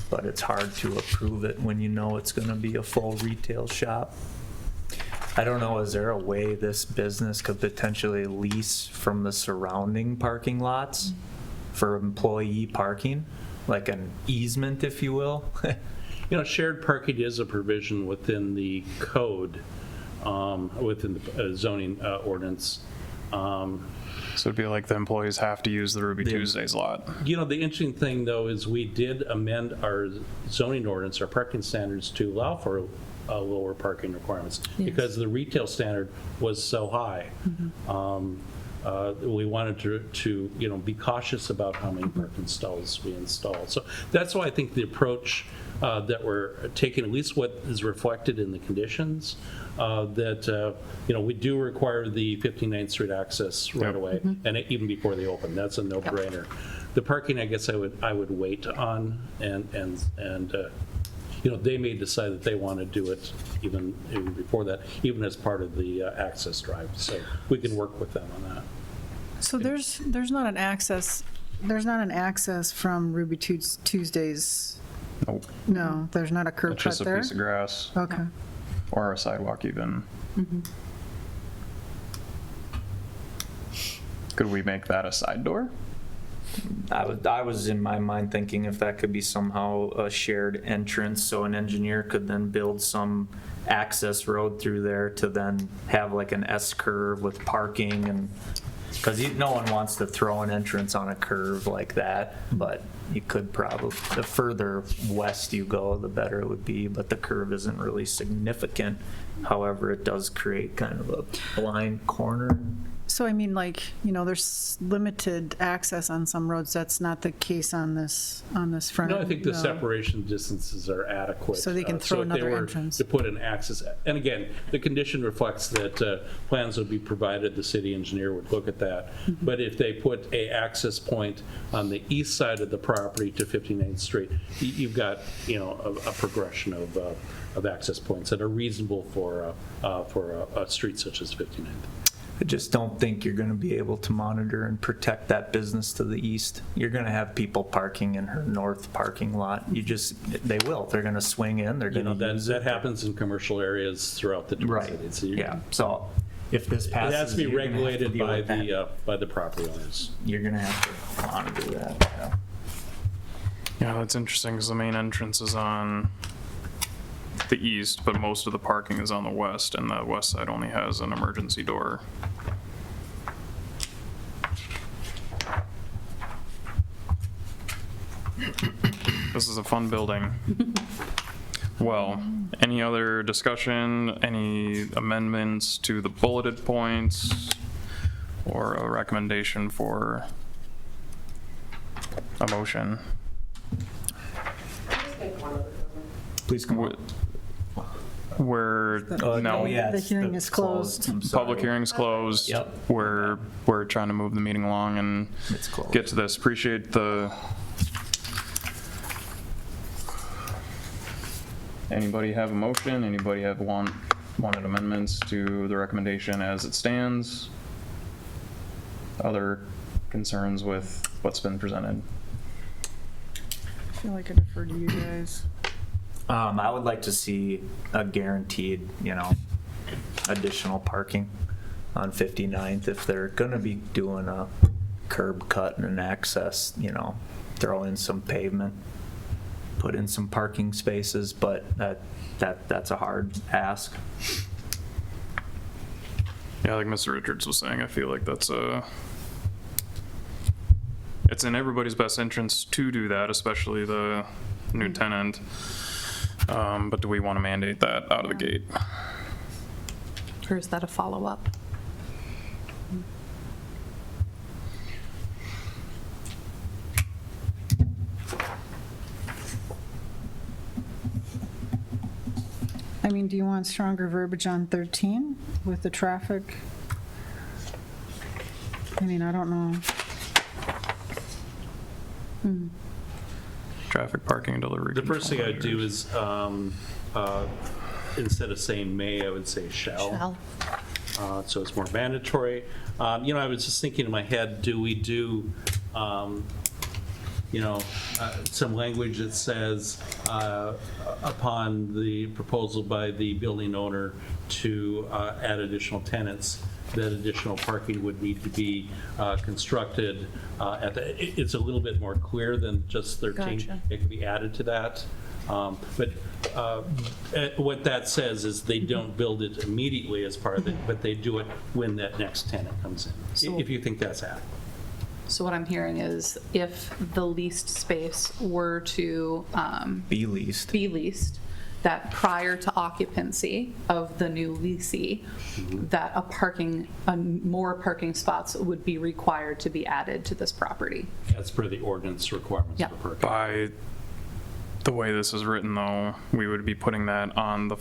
but it's hard to approve it when you know it's going to be a full retail shop. I don't know, is there a way this business could potentially lease from the surrounding parking lots for employee parking? Like an easement, if you will? You know, shared parking is a provision within the code, within the zoning ordinance. So it'd be like the employees have to use the Ruby Tuesdays lot. You know, the interesting thing, though, is we did amend our zoning ordinance, our parking standards, to allow for lower parking requirements because the retail standard was so high. We wanted to you know, be cautious about how many parking stalls we install. So that's why I think the approach that we're taking, at least what is reflected in the conditions, that you know, we do require the 59th Street access right away, and even before they open. That's a no-brainer. The parking, I guess I would wait on, and you know, they may decide that they want to do it even before that, even as part of the access drive. So we can work with them on that. So there's not an access from Ruby Tuesdays. Nope. No, there's not a curb It's cut just a there? piece of grass Okay. or a sidewalk even. Could we make that a side door? I was in my mind thinking if that could be somehow a shared entrance, so an engineer could then build some access road through there to then have like an S curve with parking, and because no one wants to throw an entrance on a curve like that, but you could probably, the further west you go, the better it would be, but the curve isn't really significant. However, it does create kind of a blind corner. So I mean, like, you know, there's limited access on some roads. That's not the case on this front. No, I think the no. separation distances are adequate. So they can So throw if they another were entrance. to put an access, and again, the condition reflects that plans would be provided, the city engineer would look at that. Mm-hmm. But if they put a access point on the east side of the property to 59th Street, you've got, you know, a progression of access points that are reasonable for a street such as 59th. I just don't think you're going to be able to monitor and protect that business to the east. You're going to have people parking in her north parking lot. They will. They're going to swing in. They're You going know, to use that it. happers in commercial areas throughout the Twin Right. Cities. So you're- Yeah. So if this It passes, has to be you're gonna have to regulated deal by with that. by the property owners. You're going to have to monitor that. Yeah. Yeah, that's interesting because the main entrance is on the east, but most of the parking is on the west, and the west side only has an emergency door. This is a fun building. Well, any other discussion, any amendments to the bulleted points, or a recommendation for a motion? Please come on. We're, no, yeah, The it's hearing is closed. I'm sorry. public hearing's closed. Yep. We're trying to move the meeting along and It's closed. get to this. Appreciate the. Anybody have a motion? Anybody have wanted amendments to the recommendation as it stands? Other concerns with what's been presented? I feel like I defer to you guys. I would like to see a guaranteed, additional parking on 59th. If they're going to be doing a curb cut and an access, throw in some pavement, put in some parking spaces, but that's a hard ask. Yeah, like Mr. Richards was saying, I feel like it's in everybody's best interest to do that, especially the new tenant. But do we want to mandate that out of the gate? Or is that a follow-up? I mean, do you want stronger verbiage on 13 with the traffic? I mean, I don't know. Traffic, parking, and delivery. The first thing control I'd do measures. is, instead of saying may, I would say shall. So it's more mandatory. I was just thinking in my head, do we do, some language that says, upon the proposal by the building owner to add additional tenants, that additional parking would need to be constructed it's a little bit more clear than just 13. Gotcha. It could be added to that. But what that says is they don't build it immediately as part of it, but they do it when that next tenant comes in, if you think that's adequate. So what I'm hearing is if the leased space were to Be leased. be leased, that prior to occupancy of the new leasee, that more parking spots would be required to be added to this property. As per the ordinance requirements Yeah. for parking. By the way this is written, though, we would be putting that on the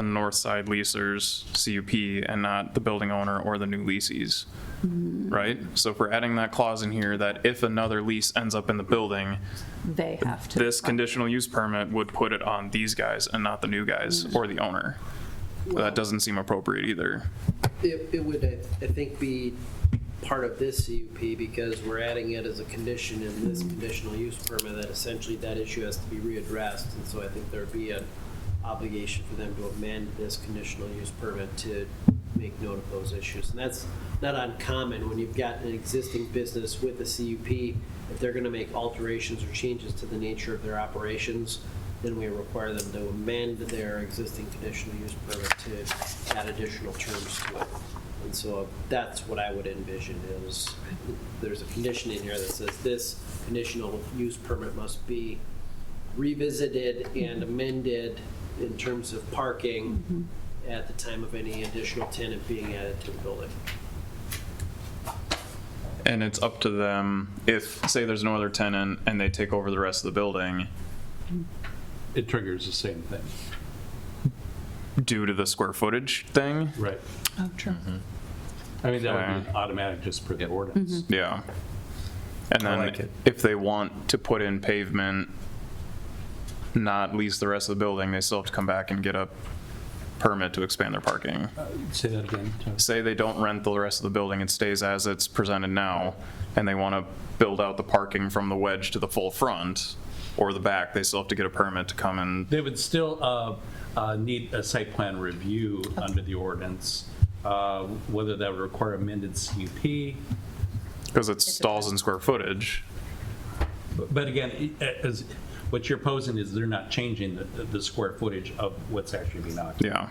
north side leasers CUP and not the building owner or the new leasees, right? So if we're adding that clause in here that if another lease ends up in the building, They have to. this conditional use permit would put it on these guys and not the new guys or the owner. That doesn't seem appropriate either. It would, I think, be part of this CUP because we're adding it as a condition in this conditional use permit that essentially that issue has to be readdressed. And so I think there'd be an obligation for them to amend this conditional use permit to make note of those issues. And that's not uncommon when you've got an existing business with a CUP. If they're gonna make alterations or changes to the nature of their operations, then we require them to amend their existing conditional use permit to add additional terms to it. And so that's what I would envision is, there's a condition in here that says this conditional use permit must be revisited and amended in terms of parking at the time of any additional tenant being added to the building. And it's up to them, if, say there's no other tenant and they take over the rest of the building, It triggers the same thing. due to the square footage thing? Right. Oh, true. I mean, that would Okay. be automatic just for the ordinance. Yeah. And I then like it. if they want to put in pavement, not lease the rest of the building, they still have to come back and get a permit to expand their parking. Say that again. Tom. Say they don't rent the rest of the building, it stays as it's presented now, and they want to build out the parking from the wedge to the full front or the back, they still have to get a permit to come and, They would still need a site plan review under the ordinance, whether that would require amended CUP. because it stalls in square footage. But again, as, what you're posing is they're not changing the square footage of what's actually being occupied. Yeah.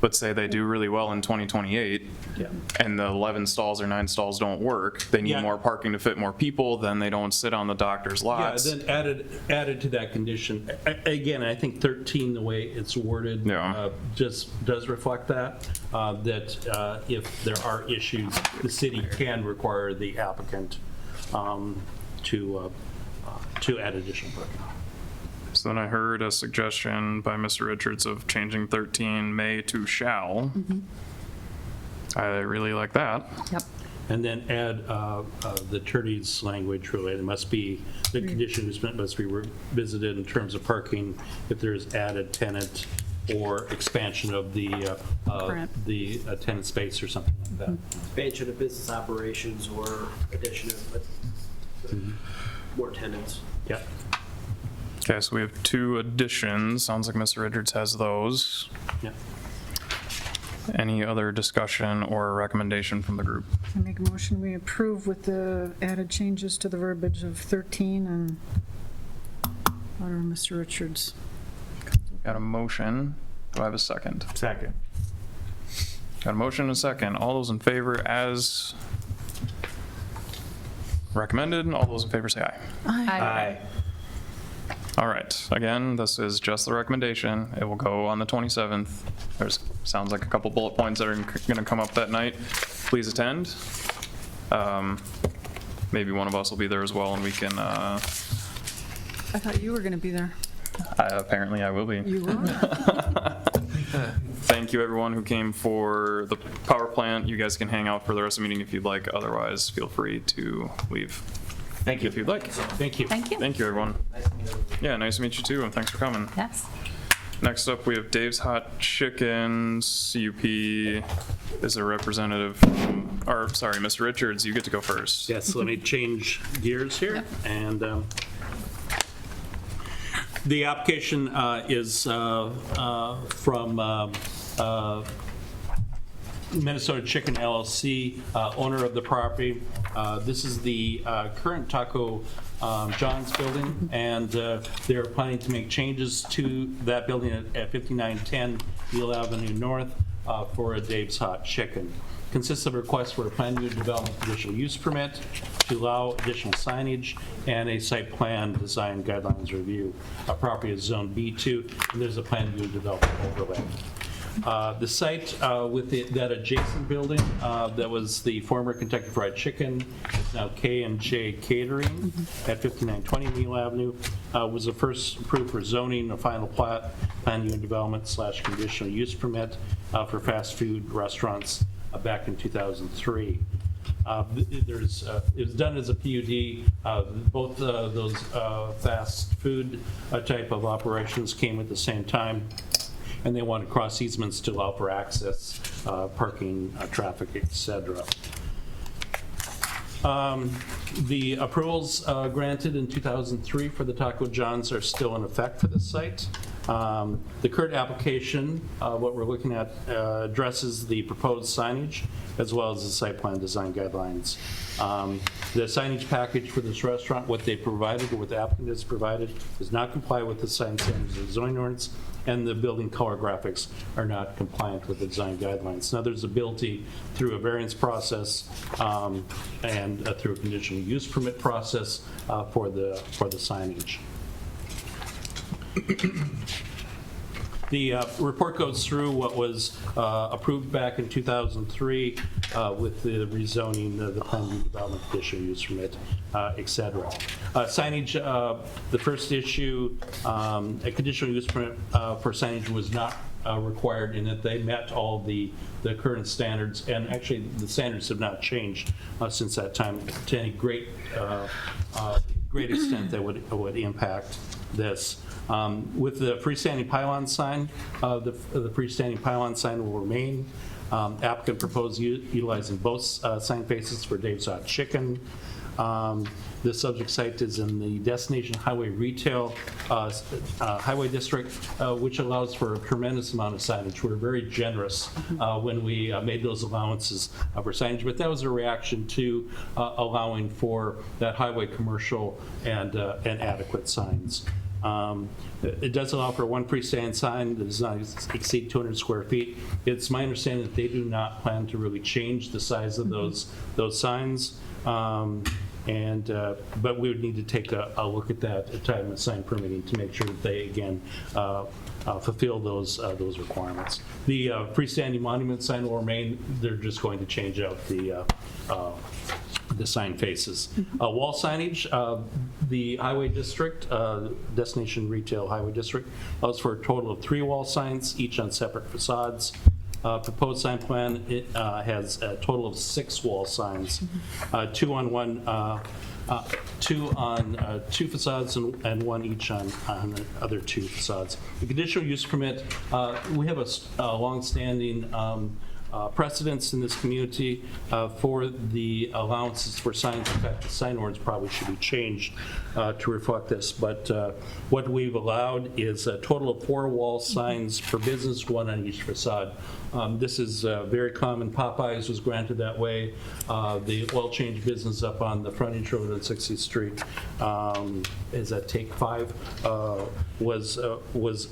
But say they do really well in 2028, Yeah. and the 11 stalls or 9 stalls don't work, they need Yeah. more parking to fit more people, then they don't sit on the doctor's Yeah, lots. then added to that condition, again, I think 13, the way it's worded, Yeah. just does reflect that, that if there are issues, the city can require the applicant to add additional parking. So then I heard a suggestion by Mr. Richards of changing 13 may to shall. I really like that. Yep. And then add the attorney's language related, must be, the condition must be revisited in terms of parking if there's added tenant or expansion of the tenant space or something like that. Expansion of business operations or addition of more tenants. Yep. Okay, so we have 2 additions. Sounds like Mr. Richards has those. Yep. Any other discussion or recommendation from the group? I make a motion, we approve with the added changes to the verbiage of 13 and whatever Mr. Richards. Got a motion. Do I have a second? Second. Got a motion and a second. All those in favor as recommended, all those in favor say aye. Aye. All right, again, this is just the recommendation. It will go on the 27th. There's, sounds like a couple bullet points that are gonna come up that night. Please attend. Maybe one of us will be there as well and we can, I thought you were going to be there. apparently I will be. You were? Thank you everyone who came for the power plant. You guys can hang out for the rest of the meeting if you'd like. Otherwise, feel free to leave. Thank you. If you'd like. Thank you. Thank you. Thank you, everyone. Yeah, nice to meet you too, and thanks for coming. Yes. Next up, we have Dave's Hot Chicken. CUP is a representative, or sorry, Mr. Richards, you get to go first. Yes, let me change gears here. Yep. And the application is from Minnesota Chicken LLC, owner of the property. This is the current Taco John's building, and they're planning to make changes to that building at 5910 Beale Avenue North for a Dave's Hot Chicken. Consists of a request for a plan to develop conditional use permit to allow additional signage and a site plan design guidelines review. Our property is zone B2, and there's a plan to develop an overlay. The site with that adjacent building that was the former Kentucky Fried Chicken is now K&J Catering at 5920 Neal Avenue. Was the first approved for zoning, a final plat, plan unit development / conditional use permit for fast food restaurants back in 2003. It was done as a PUD. Both those fast food type of operations came at the same time, and they wanted cross easements to allow for access, parking, traffic, etc. The approvals granted in 2003 for the Taco John's are still in effect for this site. The current application, what we're looking at, addresses the proposed signage as well as the site plan design guidelines. The signage package for this restaurant, what they provided or what the applicant has provided, does not comply with the sign standards of the zoning ordinance, and the building color graphics are not compliant with the design guidelines. Now, there's ability through a variance process and through a conditional use permit process for the signage. The report goes through what was approved back in 2003 with the rezoning, the plan redevelopment, conditional use permit, et cetera. Signage, the first issue, a conditional use permit for signage was not required in that they met all the current standards, and actually the standards have not changed since that time to any great extent that would impact this. With the freestanding pylon sign, the freestanding pylon sign will remain. Applicant proposed utilizing both sign faces for Dave's Hot Chicken. The subject site is in the Destination Highway Retail Highway District, which allows for a tremendous amount of signage. We're very generous when we made those allowances for signage, but that was a reaction to allowing for that highway commercial and adequate signs. It does allow for one freestanding sign that does not exceed 200 square feet. It's my understanding that they do not plan to really change the size of those signs. But we would need to take a look at that at time of sign permitting to make sure that they, again, fulfill those requirements. The freestanding monument sign will remain. They're just going to change out the sign faces. Wall signage, the highway district, Destination Retail Highway District, allows for a total of 3 wall signs, each on separate facades. Proposed sign plan, it has a total of 6 wall signs, 2 on 2 facades and 1 each on the other 2 facades. The conditional use permit, we have a long-standing precedence in this community for the allowances for signs. In fact, the sign ordinance probably should be changed to reflect this, but what we've allowed is a total of 4 wall signs per business, 1 on each facade. This is very common. Popeyes was granted that way. The oil change business up on the frontage road on 60th Street, is that Take 5, was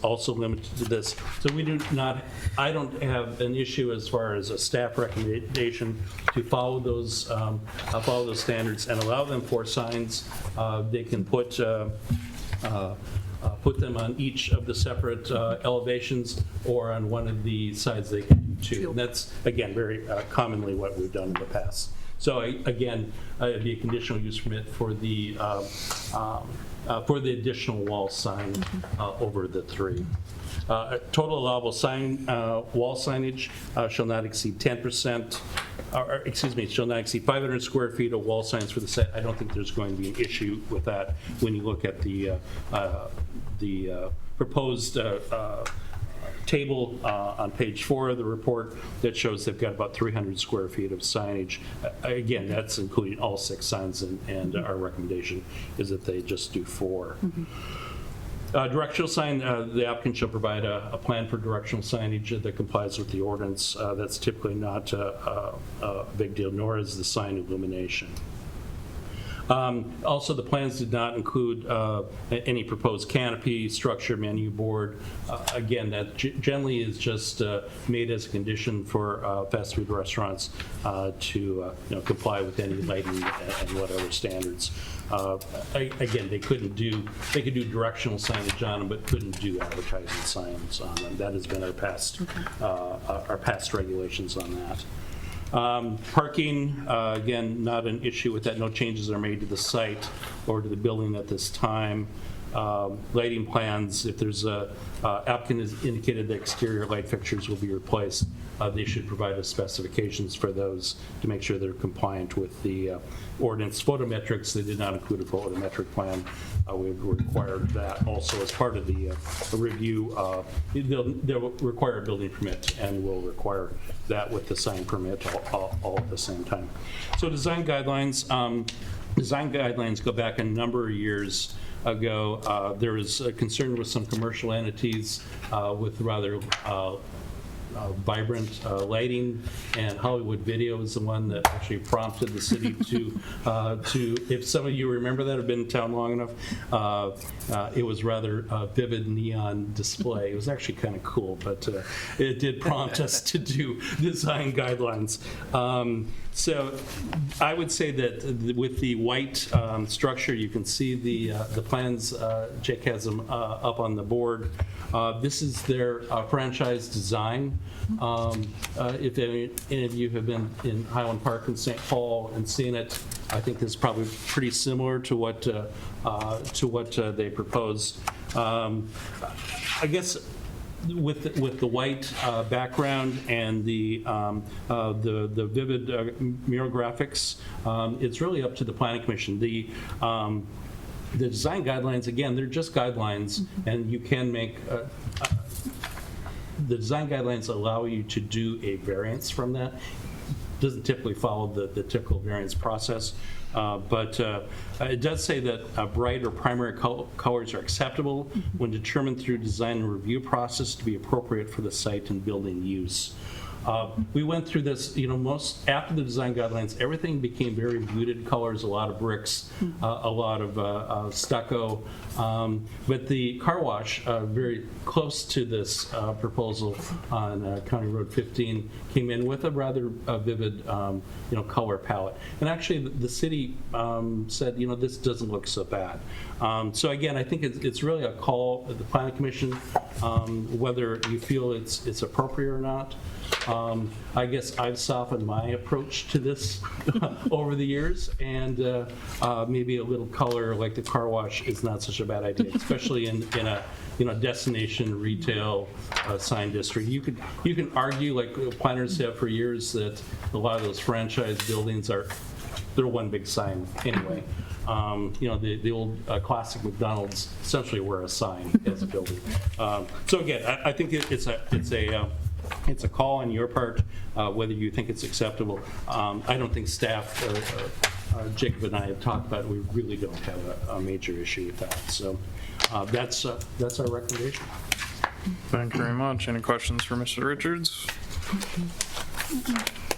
also limited to this. So we do not, I don't have an issue as far as a staff recommendation to follow those standards and allow them for signs. They can put them on each of the separate elevations or on one of the sides they can do 2. And that's, again, very commonly what we've done in the past. So again, it'd be a conditional use permit for the additional wall sign over the 3. Total allowable sign wall signage shall not exceed 10%, or excuse me, shall not exceed 500 square feet of wall signs for the site. I don't think there's going to be an issue with that when you look at the proposed table on page 4 of the report that shows they've got about 300 square feet of signage. Again, that's including all 6 signs, and our recommendation is that they just do 4. Directional sign, the applicant shall provide a plan for directional signage that complies with the ordinance. That's typically not a big deal, nor is the sign illumination. Also, the plans did not include any proposed canopy, structure, menu board. Again, that generally is just made as a condition for fast food restaurants to comply with any lighting and whatever standards. Again, they could do directional signage on them, but couldn't do advertising signs on them. That has been our past regulations on that. Parking, again, not an issue with that. No changes are made to the site or to the building at this time. Lighting plans, if there's applicant has indicated the exterior light fixtures will be replaced. they should provide us specifications for those to make sure they're compliant with the ordinance photometrics. They did not include a photometric plan. We required that also as part of the review. They'll require a building permit, and we'll require that with the sign permit all at the same time. So design guidelines. Design guidelines go back a number of years ago. There was a concern with some commercial entities with rather vibrant lighting, and Hollywood Video is the one that actually prompted the city to if some of you remember that, have been in town long enough, it was rather vivid neon display. It was actually kind of cool, but it did prompt us to do design guidelines. So I would say that with the white structure, you can see the plans. Jake has them up on the board. This is their franchise design. If any of you have been in Highland Park in St. Paul and seen it, I think this is probably pretty similar to what they proposed. I guess with the white background and the vivid mural graphics, it's really up to the Planning Commission. The design guidelines, again, they're just guidelines, and you can make the design guidelines allow you to do a variance from that. Doesn't typically follow the typical variance process, but it does say that bright or primary colors are acceptable when determined through design and review process to be appropriate for the site and building use. We went through this, after the design guidelines, everything became very muted colors, a lot of bricks, a lot of stucco. But the car wash, very close to this proposal on County Road 15, came in with a rather vivid, color palette. And actually, the city said, this doesn't look so bad. So again, I think it's really a call at the Planning Commission, whether you feel it's appropriate or not. I guess I've softened my approach to this over the years, and maybe a little color like the car wash is not such a bad idea, especially in a destination retail sign district. You can argue, like planners have for years, that a lot of those franchise buildings they're one big sign anyway. The old classic McDonald's essentially were a sign as a building. So again, I think it's a call on your part whether you think it's acceptable. I don't think staff, Jacob and I have talked about it. We really don't have a major issue with that. So that's our recommendation. Thank you very much. Any questions for Mr. Richards?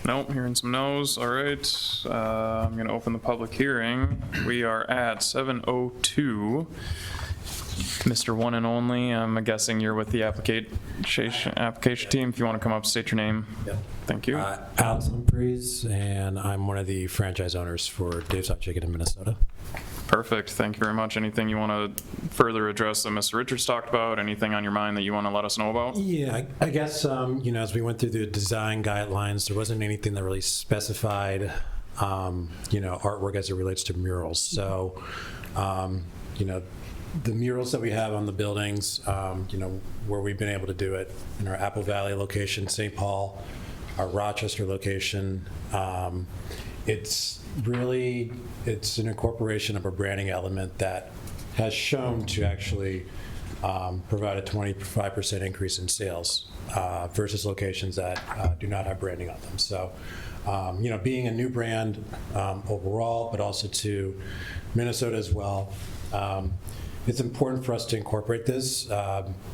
Nope, hearing some no's. All right, I'm going to open the public hearing. We are at 7:02. Mr. One and Only, I'm guessing you're with the application team. If you want to come up, state your name. Yep. Thank you. Alex Humphreys, and I'm one of the franchise owners for Dave's Hot Chicken in Minnesota. Perfect. Thank you very much. Anything you want to further address that Mr. Richards talked about? Anything on your mind that you want to let us know about? Yeah, I guess, as we went through the design guidelines, there wasn't anything that really specified, artwork as it relates to murals. So, the murals that we have on the buildings, where we've been able to do it in our Apple Valley location, St. Paul, our Rochester location, it's an incorporation of a branding element that has shown to actually provide a 25% increase in sales versus locations that do not have branding on them. So, being a new brand overall, but also to Minnesota as well, it's important for us to incorporate this,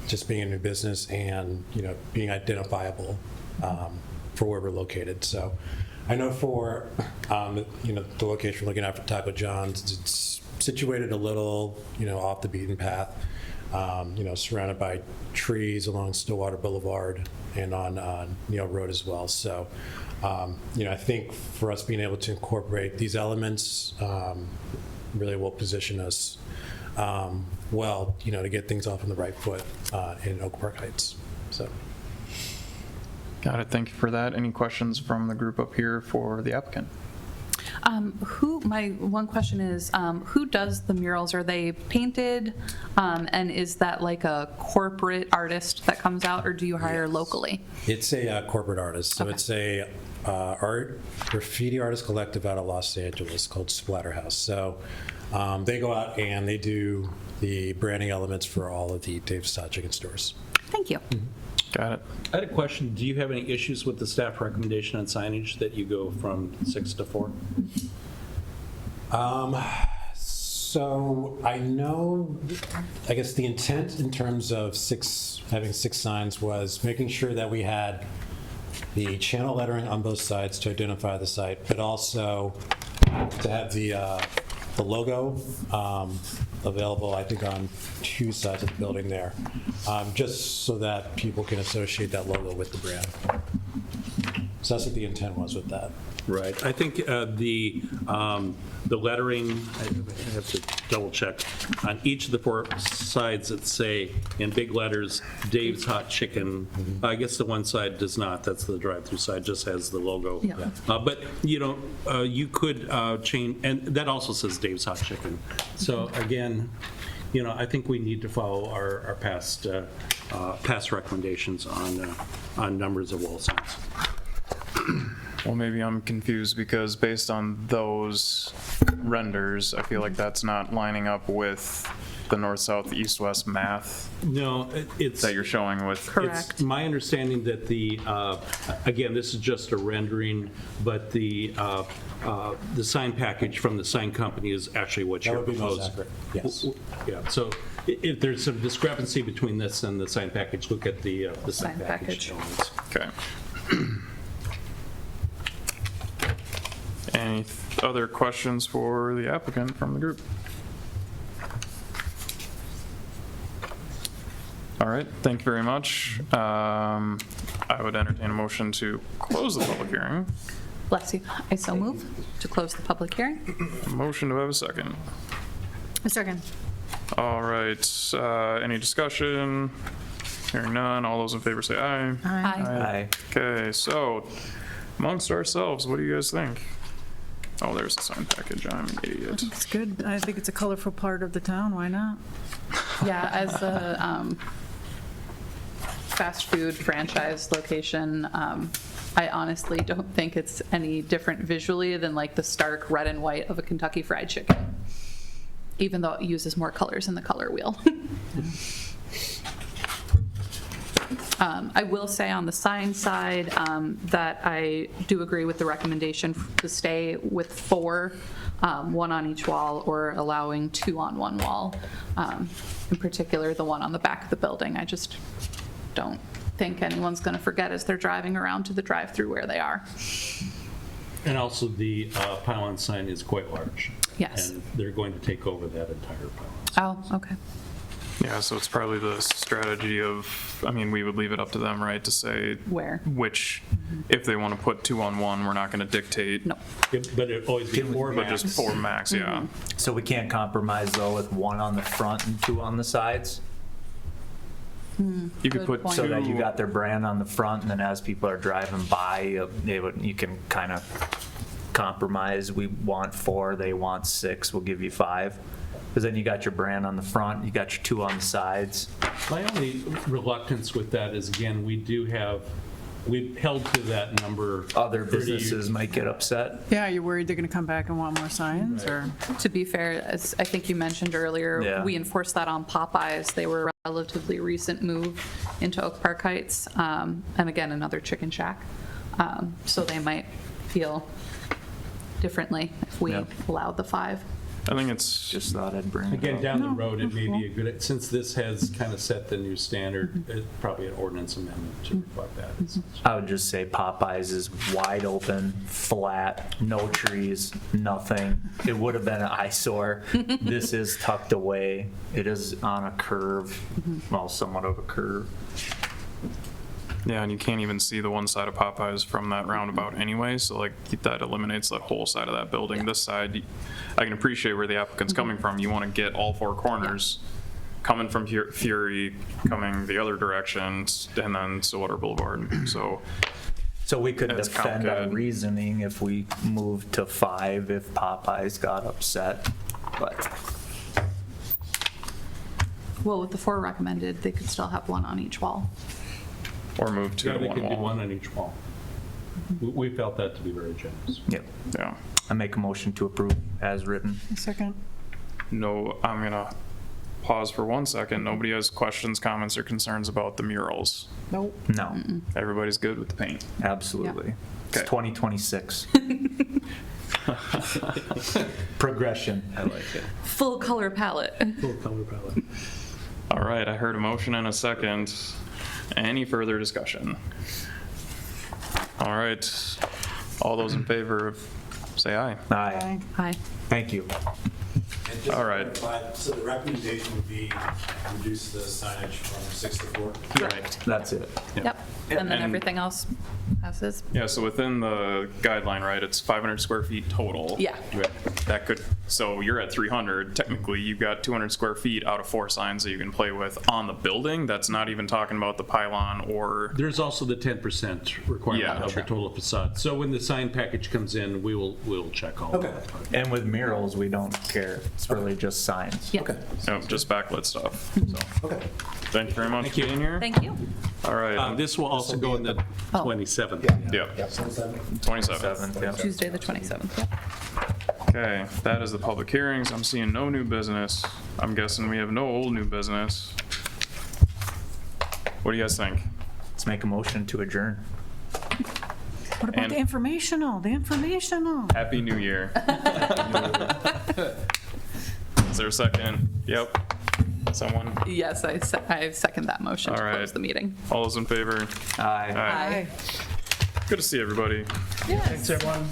just being a new business and, being identifiable for where we're located. So I know for, the location we're looking at for Taco John's, it's situated a little, off the beaten path, surrounded by trees along Stillwater Boulevard and on Neal Road as well. So, I think for us being able to incorporate these elements really will position us well, to get things off on the right foot in Oak Park Heights. So. Got it. Thank you for that. Any questions from the group up here for the applicant? My one question is, who does the murals? Are they painted? And is that like a corporate artist that comes out, or do you hire locally? It's a corporate artist, so Okay. it's a graffiti artist collective out of Los Angeles called Splatterhouse. So they go out and they do the branding elements for all of the Dave's Hot Chicken stores. Thank you. Got it. I had a question. Do you have any issues with the staff recommendation on signage that you go from 6 to 4? So I know, I guess the intent in terms of having 6 signs was making sure that we had the channel lettering on both sides to identify the site, but also to have the logo available, I think, on 2 sides of the building there, just so that people can associate that logo with the brand. So that's what the intent was with that. Right. I think the lettering, I have to double check, on each of the 4 sides that say in big letters, Dave's Hot Chicken. I guess the one side does not. That's the drive-through side, just has the logo. Yeah. But, you could change, and that also says Dave's Hot Chicken. So again, I think we need to follow our past recommendations on numbers of wall signs. Well, maybe I'm confused because based on those renders, I feel like that's not lining up with the north, south, east, west math No, it's. that you're showing with. Correct. It's my understanding that again, this is just a rendering, but the sign package from the sign company is actually what That you're would be most proposing. accurate, yes. Yeah, so if there's some discrepancy between this and the sign package, look at the sign Sign package package. elements. Okay. Any other questions for the applicant from the group? All right, thank you very much. I would entertain a motion to close the public hearing. Bless you. I so move to close the public hearing. Motion to have a second. A second. All right, any discussion? Hearing none, all those in favor say aye. Aye. Okay, so amongst ourselves, what do you guys think? Oh, there's the sign package, I'm an idiot. It's good. I think it's a colorful part of the town. Why not? Yeah, as a fast food franchise location, I honestly don't think it's any different visually than like the stark red and white of a Kentucky Fried Chicken, even though it uses more colors in the color wheel. I will say on the sign side that I do agree with the recommendation to stay with 4, 1 on each wall, or allowing 2 on one wall. In particular, the one on the back of the building. I just don't think anyone's going to forget as they're driving around to the drive-through where they are. And also the pylon sign is quite large. Yes. And they're going to take over that entire pylon. Oh, okay. Yeah, so it's probably the strategy of, we would leave it up to them, right, to say Where? which, if they want to put 2 on 1, we're not going to dictate, No. But it'd always be 4 but max. just 4 max, yeah. So we can't compromise though with 1 on the front and 2 on the sides? You could Good put point. So that you 2, got their brand on the front, and then as people are driving by, you can kind of compromise. We want 4, they want 6, we'll give you 5. Because then you got your brand on the front, you got your 2 on the sides. My only reluctance with that is, again, we've held to that number. Other pretty- businesses might get upset. Yeah, you're worried they're going to come back and want more signs, or? To be fair, as I think you mentioned earlier, Yeah. we enforced that on Popeyes. They were a relatively recent move into Oak Park Heights, and again, another chicken shack. So they might feel differently if we Yeah. allowed the 5. I think it's Just thought I'd bring it Again, up. down the road, it may be a good, since this has kind of set the new standard, it's probably an ordinance amendment to reflect that. I would just say Popeyes is wide open, flat, no trees, nothing. It would have been an eyesore. This is tucked away. It is on a curve, well, somewhat of a curve. Yeah, and you can't even see the one side of Popeyes from that roundabout anyway, so like that eliminates that whole side of that building. This side, I can appreciate where the applicant's coming from. You want to get all 4 corners, coming from Fury, coming the other direction, and then Stillwater Boulevard. So So we could That's defend our good. reasoning if we moved to 5 if Popeyes got upset, but. Well, with the 4 recommended, they could still have one on each wall. Or move to Yeah, they one can do wall. one on each wall. We felt that to be very generous. Yep. Yeah. I make a motion to approve as written. A second. No, I'm gonna pause for 1 second. Nobody has questions, comments, or concerns about the murals? Nope. No, Everybody's good with the paint? absolutely. Okay. It's 2026. Progression. I like it. Full color palette. Full color palette. All right, I heard a motion and a second. Any further discussion? All right, all those in favor of, say aye. Aye. Hi. Thank you. And just All right. to clarify, so the recommendation would be reduce the signage from 6 to 4? Correct. That's it. Yep. And then And- everything else passes. Yeah, so within the guideline, right, it's 500 square feet total. Yeah. That could, so you're at 300, technically you've got 200 square feet out of 4 signs that you can play with on the building. That's not even talking about the pylon or, There's also the 10% requirement Yeah. of the total facade. So when the sign package comes in, we'll check all of that. And with murals, we don't care. It's really just signs. Yeah. no, just backlit stuff. So, thank you very much for being here. Thank you. All right, This will also go in the Oh. 27th. yeah, 27th. 7th, yeah. Tuesday, the 27th. Yep. Okay, that is the public hearings. I'm seeing no new business. I'm guessing we have no old new business. What do you guys think? Let's make a motion to adjourn. What about And- the informational? The informational. Happy New Year. Is there a second? Yep. Someone? Yes, I second that motion to All right. close the meeting. All those in favor? Aye. Aye. Good to see everybody. Yes. Thanks, everyone.